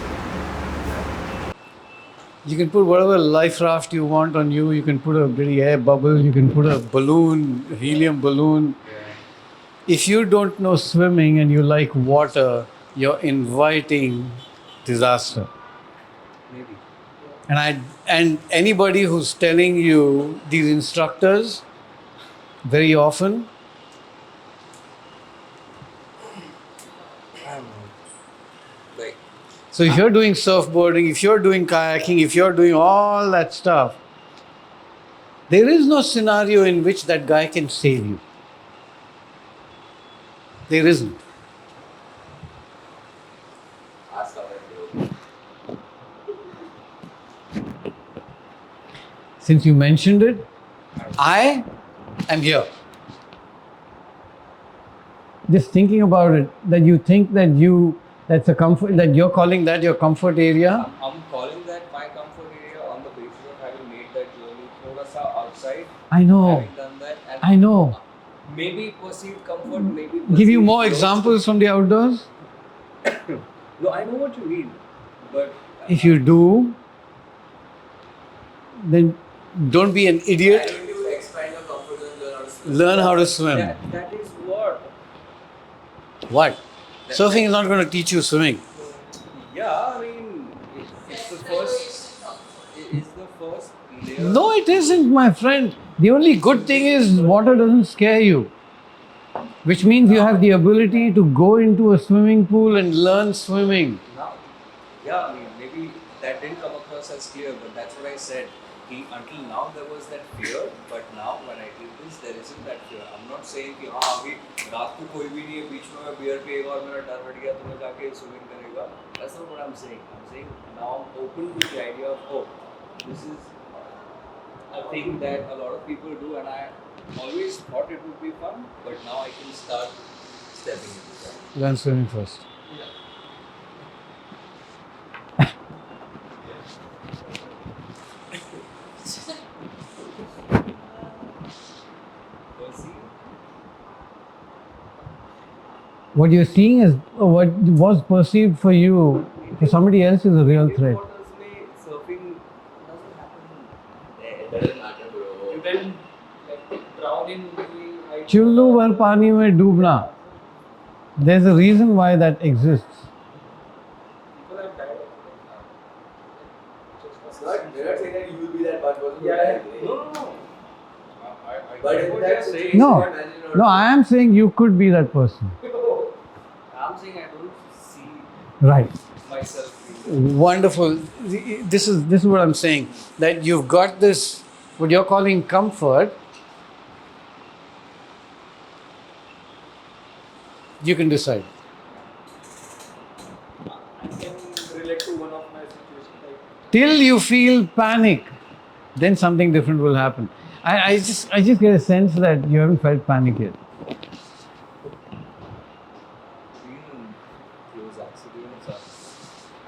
You can put whatever life raft you want on you. You can put a very air bubble. You can put a balloon, helium balloon. If you don't know swimming and you like water, you're inviting disaster. Maybe. And anybody who's telling you, these instructors, very often, I don't know. Like, so if you're doing surfboarding, if you're doing kayaking, if you're doing all that stuff, there is no scenario in which that guy can save you. There isn't. Ask how I feel. since you mentioned it, I am here. Just thinking about it, that you think that that's a comfort, that you're calling that your comfort area. I'm calling that my comfort area on the basis of having made that journey thoda sa outside. I know. Having done that, and I know. maybe perceived comfort, maybe perceived Give you more growth. examples from the outdoors? No, I know what you mean, but If you do, then don't be an Why idiot. don't you expand your comfort zone, Learn how to swim. that is what. What? Surfing is not going to teach you swimming. Yeah, I mean, it's the first. It's the first layer. No, it isn't, my friend. The only good thing is water doesn't scare you, which means you have the ability to go into a swimming pool and learn swimming. Now, yeah, I mean, maybe that didn't come across as clear, but that's what I said. Until now there was that fear, but now when I did this, there isn't that fear. I'm not saying कि हाँ अभी रात को कोई भी नहीं है, बीच में मैं बियर पिएगा और मेरा डर हट गया तो मैं जाके स्विमिंग करेगा. That's not what I'm saying. I'm saying now I'm open to the idea of, oh, this is a thing that a lot of people do, and I always thought it would be fun, but now I can start stepping into that. Learn swimming first. What you're seeing is what was perceived for you, for somebody else is a real threat. Surfing doesn't happen there. It doesn't matter, bro. You can like drown in the right. चुल्लू भर पानी में डूबना. There's a reason why that exists. People have died. We're not saying that you will be that one person. Yeah. No. But in that situation, No, imagine not- no, I am saying you could be that person. I'm saying I don't see Right. myself. Wonderful. This is what I'm saying. That you've got this, what you're calling comfort. You can decide. I can relate to one of my situations. Like, Till you feel panic, then something different will happen. I just get a sense that you haven't felt panic yet. Been in close accidents.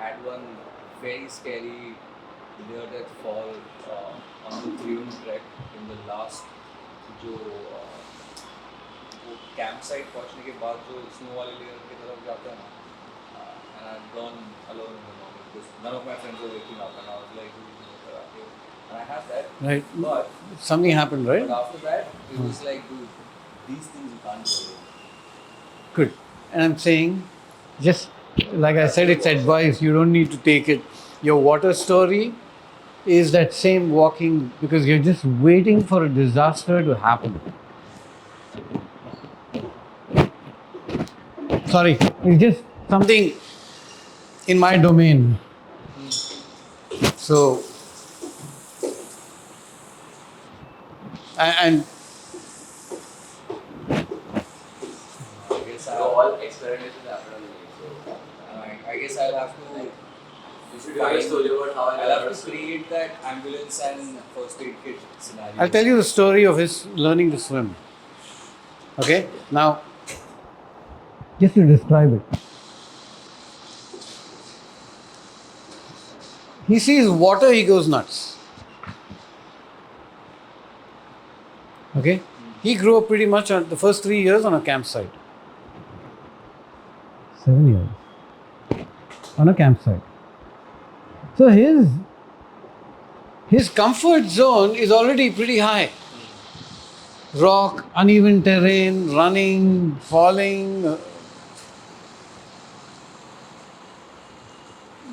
Had one very scary near-death fall on the Groan trek in the last जो वो campsite पहुंचने के बाद जो snow वाले layer की तरफ जाते हैं ना, and I'd gone alone in the morning because none of my friends were waking up, and I was like, and I had that, Right. but Something happened, right? after that it was like, dude, these things you can't do alone. Good. And I'm saying, just like I said, it's advice. You don't need to take it. Your water story is that same walking, because you're just waiting for a disaster to happen. Sorry, it's just something in my domain. So, and I guess So all experimentations happen on the way. So I guess I'll have to you should have a story about how I I'll learned have to create that ambulance and first aid kit scenario. I'll tell you the story of his learning to swim. Okay? Now, just to describe it. He sees water, he goes nuts. Okay? He grew up pretty much on the first 3 years on a campsite. 7 years. On a campsite. So his comfort zone is already pretty high. Rock, uneven terrain, running, falling.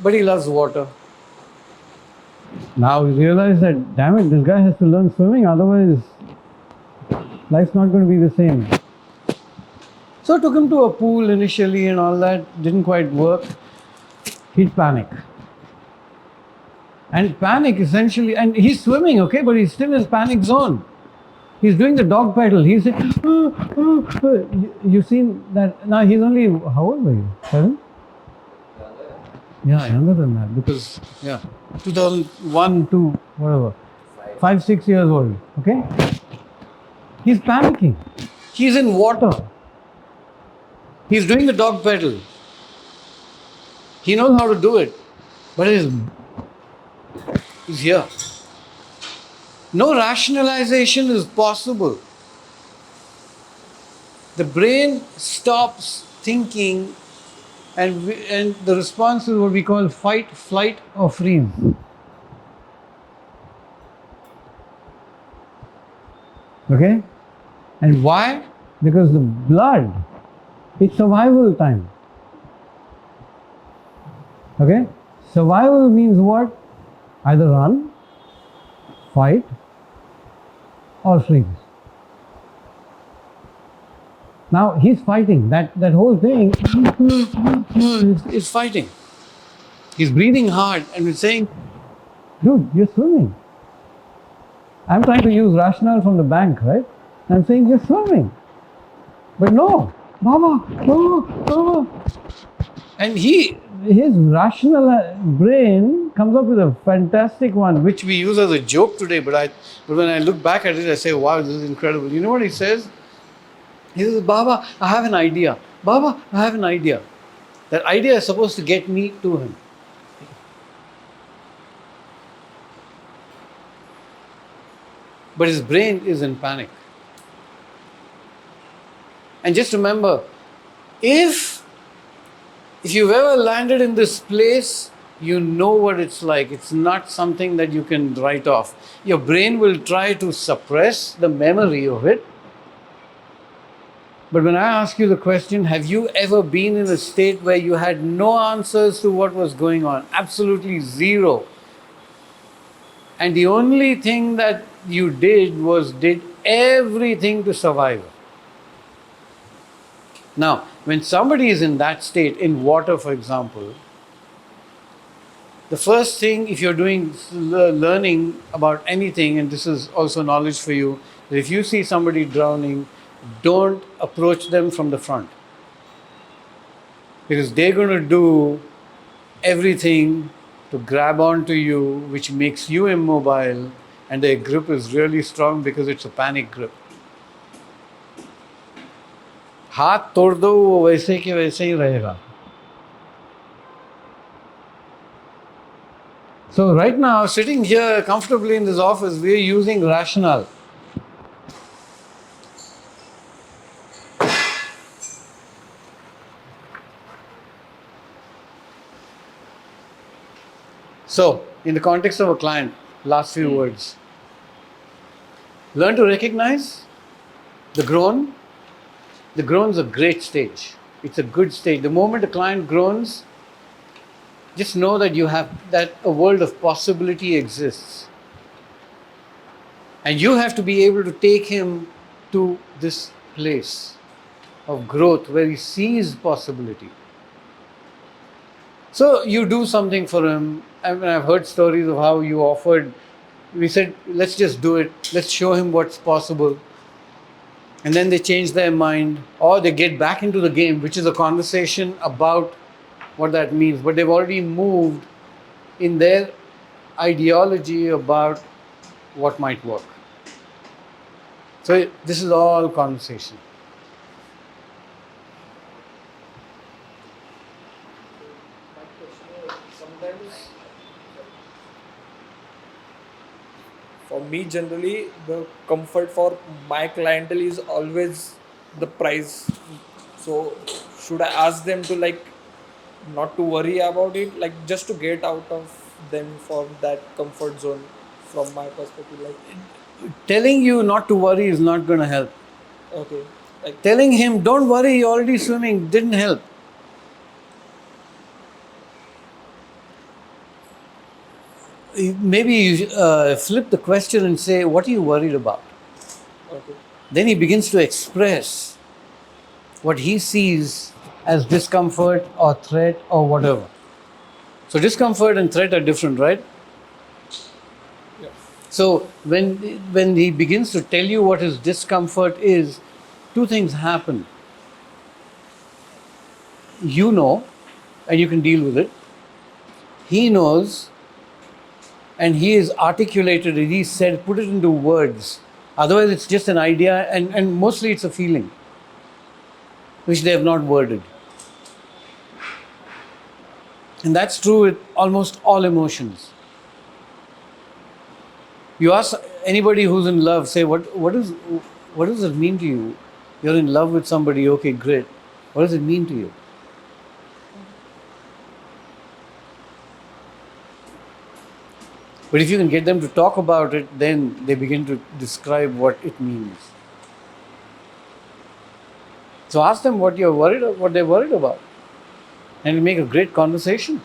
But he loves water. Now he realized that, damn it, this guy has to learn swimming, otherwise life's not going to be the same. So I took him to a pool initially and all that, didn't quite work. He'd panic. And panic essentially, and he's swimming, okay, but he's still in panic zone. He's doing the dog paddle. He's saying, you've seen that. Now he's only, how old were you? 7? Yeah, younger than that, because, 2001, 2, whatever. 5, 6 years old. Okay? He's panicking. He's in water. He's doing the dog pedal. He knows how to do it. But he's here. No rationalization is possible. The brain stops thinking, and the response is what we call fight, flight, or freeze. Okay? And why? Because the blood, it's survival time. Okay? Survival means what? Either run, fight, or freeze. Now he's fighting. That whole thing is fighting. He's breathing hard and we're saying, dude, you're swimming. I'm trying to use rationale from the bank, right? I'm saying you're swimming. But no, Baba, no, no. And his rational brain comes up with a fantastic one, which we use as a joke today, but when I look back at it, I say, wow, this is incredible. You know what he says? He says, Baba, I have an idea. Baba, I have an idea. That idea is supposed to get me to him. But his brain is in panic. And just remember, if you've ever landed in this place, you know what it's like. It's not something that you can write off. Your brain will try to suppress the memory of it. But when I ask you the question, have you ever been in a state where you had no answers to what was going on? Absolutely zero. And the only thing that you did everything to survive. Now, when somebody is in that state, in water for example, the first thing, if you're doing learning about anything, and this is also knowledge for you, that if you see somebody drowning, don't approach them from the front. Because they're going to do everything to grab onto you, which makes you immobile, and their grip is really strong because it's a panic grip. हाथ तोड़ दो वो वैसे के वैसे ही रहेगा. So right now, sitting here comfortably in this office, we are using rationale. So, in the context of a client, last few words. Learn to recognize the groan. The groan's a great stage. It's a good stage. The moment a client groans, just know that that a world of possibility exists. And you have to be able to take him to this place of growth where he sees possibility. So you do something for him. I mean, I've heard stories of how you offered, we said, let's just do it. Let's show him what's possible. And then they change their mind, or they get back into the game, which is a conversation about what that means. But they've already moved in their ideology about what might work. So this is all conversation. For me, generally, the comfort for my clientele is always the price. So, should I ask them to not to worry about it, just to get out of them from that comfort zone? From my perspective, Telling you not to worry is not going to help. okay, Telling him, don't worry, you're already swimming, didn't help. Maybe you flip the question and say, what are you worried about? okay, Then he begins to express what he sees as discomfort or threat or whatever. So discomfort and threat are different, right? yeah, So when he begins to tell you what his discomfort is, two things happen. You know, and you can deal with it. He knows, and he has articulated it, he said, put it into words. Otherwise, it's just an idea, and mostly it's a feeling which they have not worded. And that's true with almost all emotions. You ask anybody who's in love, say, what does it mean to you? You're in love with somebody, okay, great. What does it mean to you? But if you can get them to talk about it, then they begin to describe what it means. So ask them what they're worried about, and it'll make a great conversation.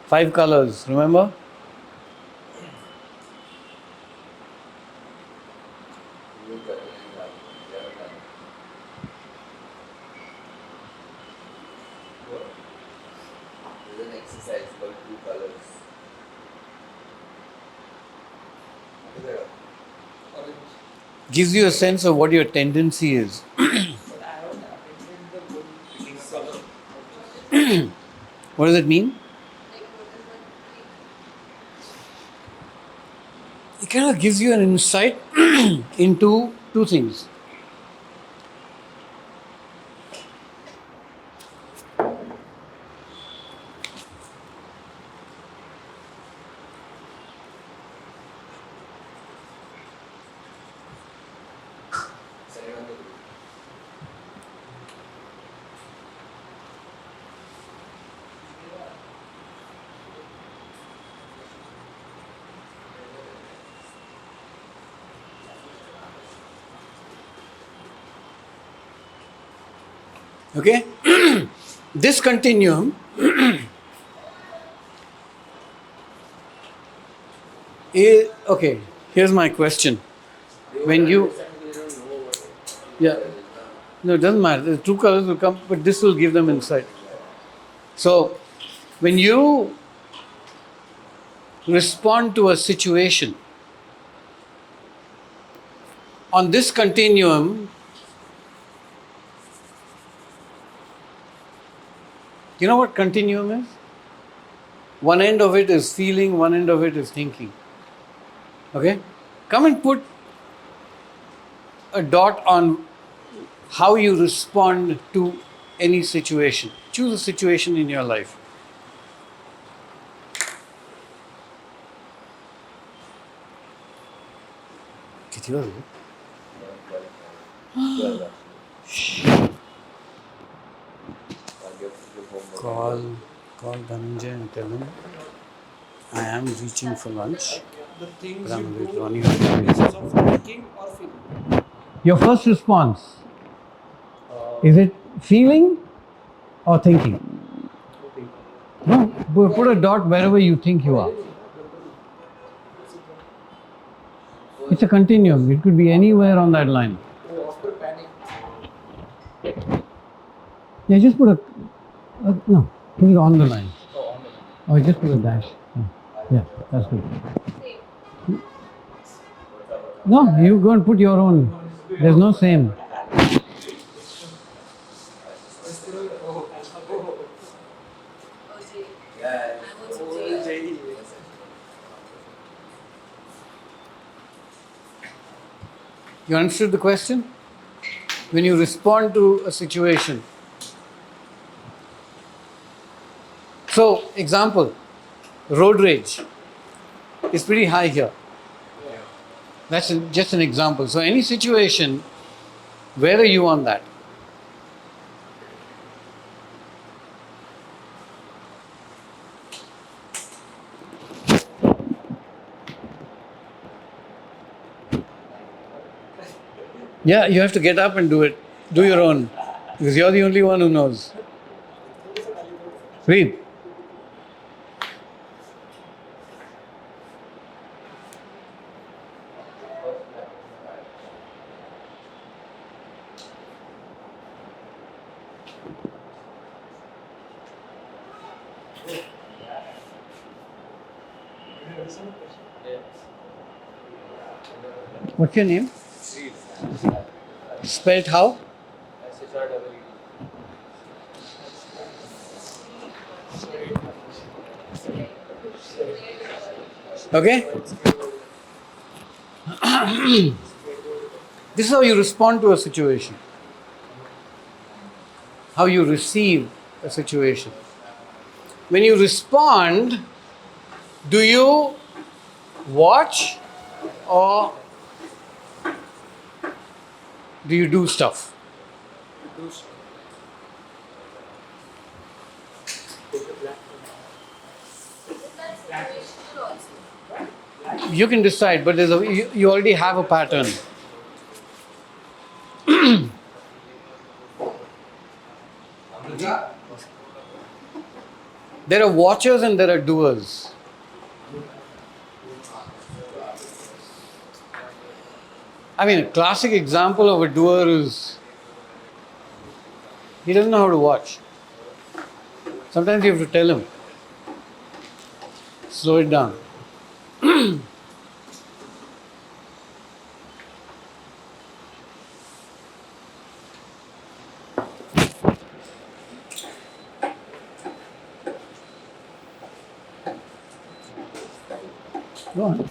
Five colors, remember? There's an exercise called two colors. Gives you a sense of what your tendency is. But I haven't attended the whole picking a color. What does it mean? Like, what is that? It kind of gives you an insight into two things. Okay? This continuum is, okay, here's my question. When you, yeah, no, it doesn't matter. The true colors will come, but this will give them insight. So, when you respond to a situation, on this continuum, you know what continuum is? One end of it is feeling, one end of it is thinking. Okay? Come and put a dot on how you respond to any situation. Choose a situation in your life. Did you hear it? Call Dhananjay and tell him I am reaching for lunch. The things But you I'm do running on the out. basis of thinking or feeling. Your first response, is it feeling or thinking? No, put a dot wherever you think you are. It's a continuum. It could be anywhere on that line. After panic. Yeah, just put no, put it on the line. Or just put a dash. Yeah, that's good. No, you go and put your own. There's no same. You understood the question? When you respond to a situation. So, example, road rage is pretty high here. That's just an example. So, any situation, where are you on that? Yeah, you have to get up and do it. Do your own. Because you're the only one who knows. Read. What's your name? Spelt how? Okay? This is how you respond to a situation, how you receive a situation. When you respond, do you watch or do you do stuff? You can decide, but you already have a pattern. There are watchers and there are doers. I mean, a classic example of a doer is he doesn't know how to watch. Sometimes you have to tell him, slow it down. Go on.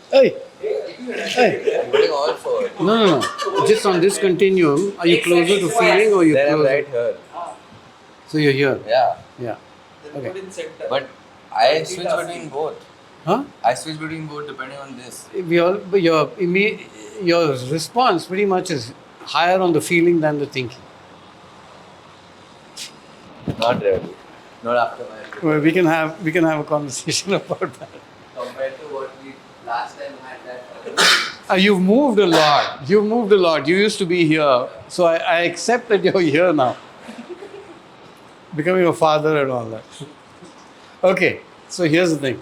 Hey, hey. I'm putting all forward. No. Just on this continuum, are you closer to feeling or you Then I'm closer? right here. So you're here. Yeah. Yeah. Okay. Put in center. But I switch between both. Huh? I switch between both depending on this. But your response pretty much is higher on the feeling than the thinking. Not really. Not after my Well, we can have a conversation about that. compared to what we last time had that. You've moved a lot. You used to be here, so I accept that you're here now. Becoming a father and all that. Okay, so here's the thing.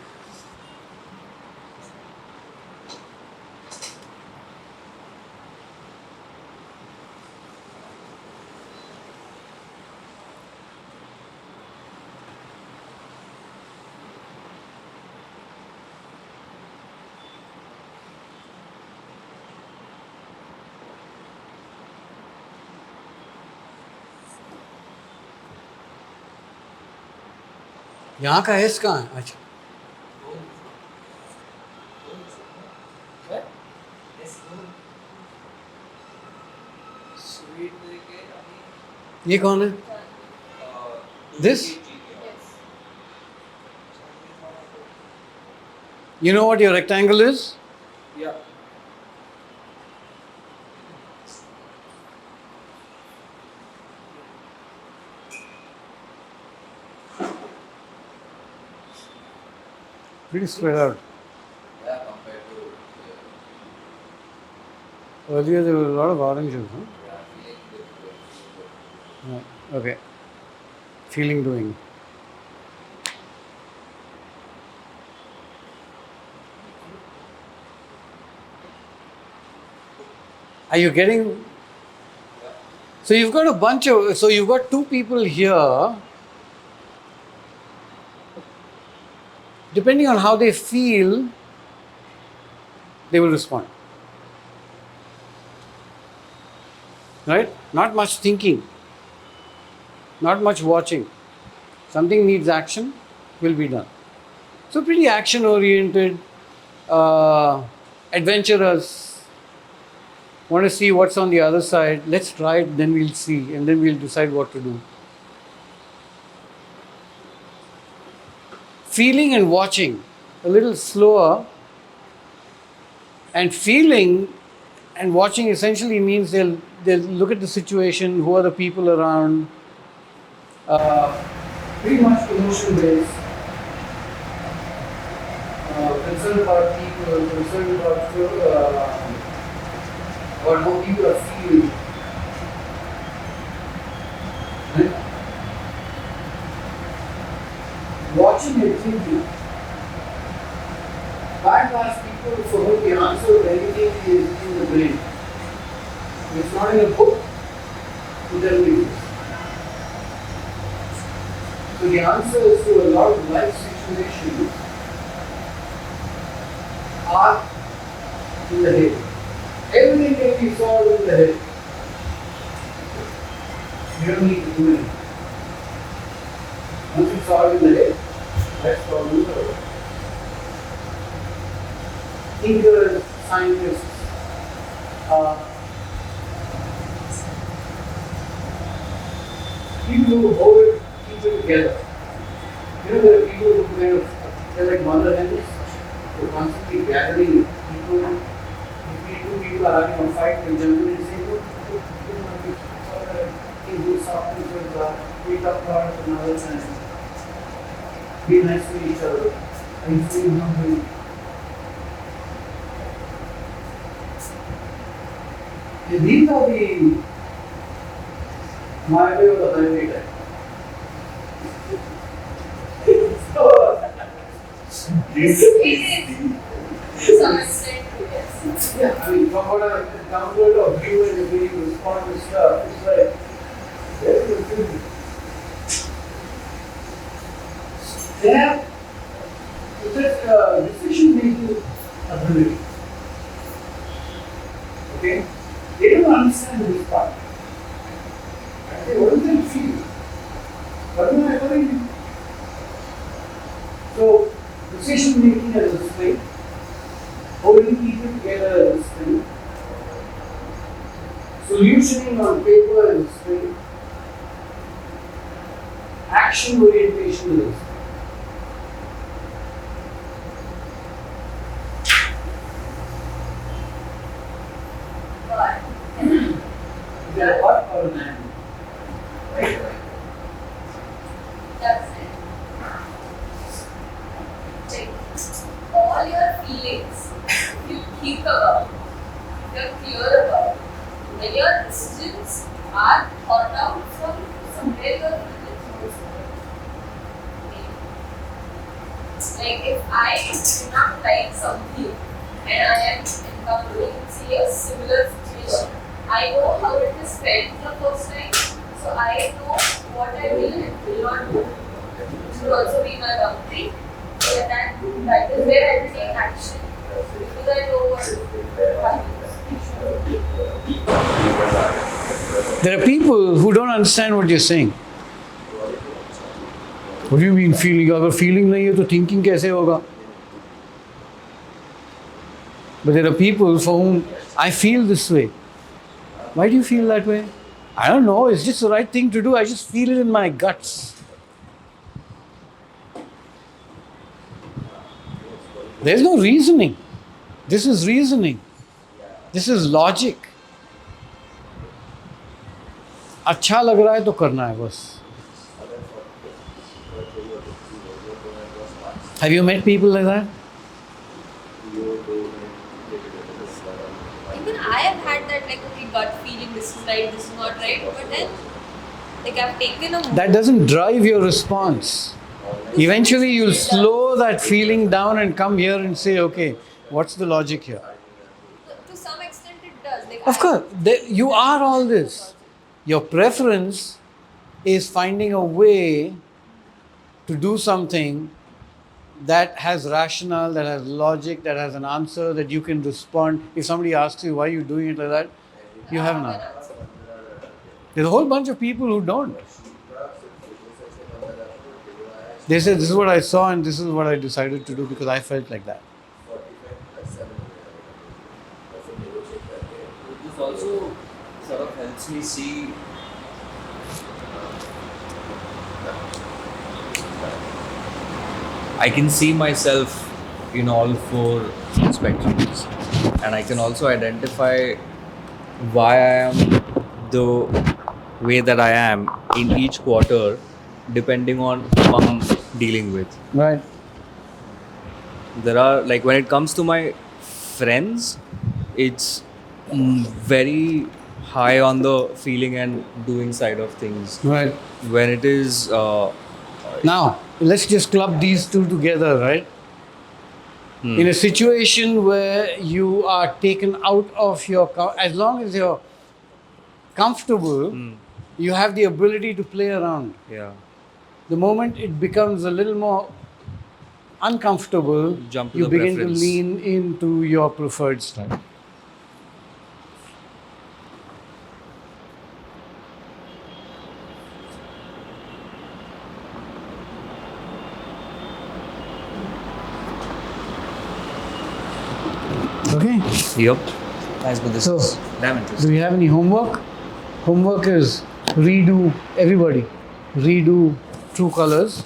यहाँ का S कहाँ है? अच्छा ये कौन है? This? You know what your rectangle is? Yeah. Pretty spread out. Yeah, compared to Earlier there were a lot of oranges, huh? yeah, feeling good. Yeah. Okay. Feeling doing. Are you getting? So you've got two people here. Depending on how they feel, they will respond. Right? Not much thinking, not much watching. Something needs action, will be done. So pretty action oriented, adventurous, want to see what's on the other side. Let's try it, then we'll see, and then we'll decide what to do. Feeling and watching, a little slower, and feeling And watching essentially means they'll look at the situation, who are the people around, pretty much emotion based, concerned about people, concerned about how people are feeling. Right? Watching and thinking. Bypass people for whom the answer of anything is in the brain. It's not in a book, it doesn't exist. So the answers to a lot of life situations are in the head. Everything can be solved in the head. You don't need to do anything. Once you solve in the head, that's problem solved. Thinkers, scientists, people who hold people together. There are people who they're like mother hens, they're constantly gathering people. If two people are having a fight, they generally say, look, do something with pick up part of another and be nice to each other. And feel hungry. These are the my way or the highway type. It is. To some extent, yes. Yeah, I mean, from what I download of view and the way you respond to stuff, it's like very confusing. They have decision making ability. Okay? They don't understand this part. I say, what does it feel? What am I doing? So, decision making as a skill, holding people together as a skill, solutioning on paper as a skill, action orientation as a skill. Is that a what or an and? Right? That's it. Like, all your feelings, if you think about, if you're clear about, when your decisions are thought out from somewhere your feelings also. Like, if I do not like something and I am encountering, say, a similar situation, I know how it is felt the first time, so I know what I will and will not do. It will also be my boundary. So that is where I will take action because I know what happens. There are people who don't understand what you're saying. What do you mean feeling? अगर feeling नहीं है तो thinking कैसे होगा? But there are people for whom I feel this way. Why do you feel that way? I don't know. It's just the right thing to do. I just feel it in my guts. There's no reasoning. This is reasoning. This is logic. अच्छा लग रहा है तो करना है बस. Have you met people like that? Even I have had that, like, okay, gut feeling, this is right, this is not right, but then, like, I've taken a That doesn't drive your response. Eventually, you'll slow that feeling down and come here and say, okay, what's the logic here? To some extent, it does. Like, Of course, you are all this. Your preference is finding a way to do something that has rationale, that has logic, that has an answer, that you can respond. If somebody asks you why you're doing it like that, you have an answer. There's a whole bunch of people who don't. They say, this is what I saw and this is what I decided to do because I felt like that. This also sort of helps me see I can see myself in all four spectrums. and I can also identify why I am the way that I am in each quarter, depending on who I'm dealing with. Right. There are, like, when it comes to my friends, it's very high on the feeling and doing side of things. Right. When it is Now, let's just club these two together, right? In a situation where you are taken out of your, as long as you're comfortable, you have the ability to play around. yeah, The moment it becomes a little more uncomfortable, Jump to you the begin preference. to lean into your preferred style. Okay. yep. Nice, but this So, is damn Do interesting. we have any homework? Homework is redo, everybody, redo True Colors.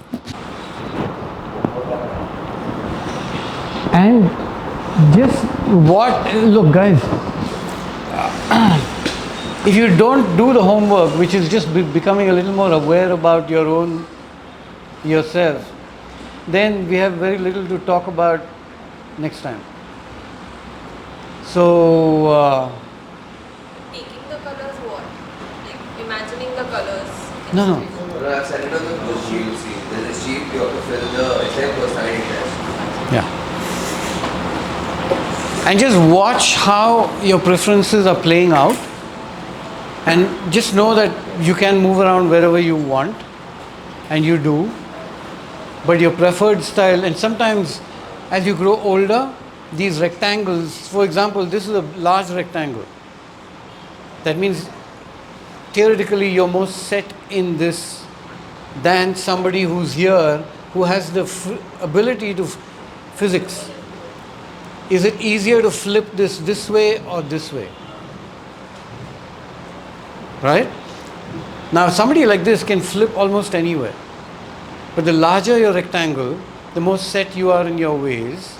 And just look guys, if you don't do the homework, which is just becoming a little more aware about your own yourself, then we have very little to talk about next time. So, Taking the colors what? Like imagining the colors. no. Well, I've sent it on the sheet. You see, there's a sheet you have to fill the it's like personality test. Yeah. And just watch how your preferences are playing out. And just know that you can move around wherever you want. And you do. But your preferred style, and sometimes as you grow older, these rectangles, for example, this is a large rectangle. That means theoretically you're more set in this than somebody who's here who has the ability to physics. Is it easier to flip this way or this way? Right? Now somebody like this can flip almost anywhere. But the larger your rectangle, the more set you are in your ways.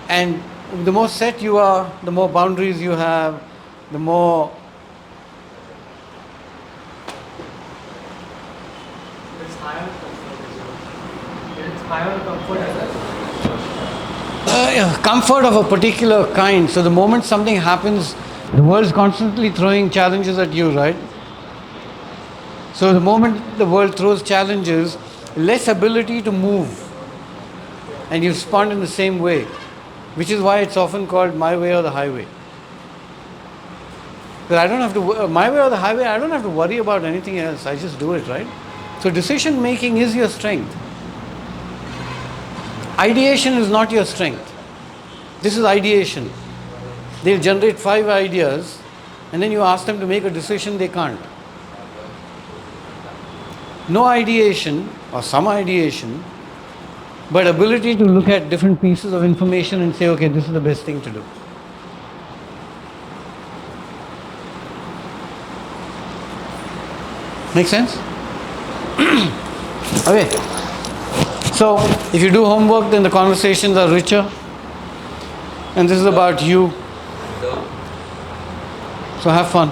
And the more set you are, the more boundaries you have, the more It's high on comfort. It's high on comfort. comfort of a particular kind. So the moment something happens, the world's constantly throwing challenges at you, right? So the moment the world throws challenges, less ability to move, and you respond in the same way, which is why it's often called my way or the highway. Because I don't have to, my way or the highway, I don't have to worry about anything else. I just do it, right? So decision making is your strength. Ideation is not your strength. This is ideation. They'll generate 5 ideas, and then you ask them to make a decision, they can't. No ideation, or some ideation, but ability to look at different pieces of information and say, okay, this is the best thing to do. Make sense? Okay. So, if you do homework, then the conversations are richer. And this is about you. So have fun.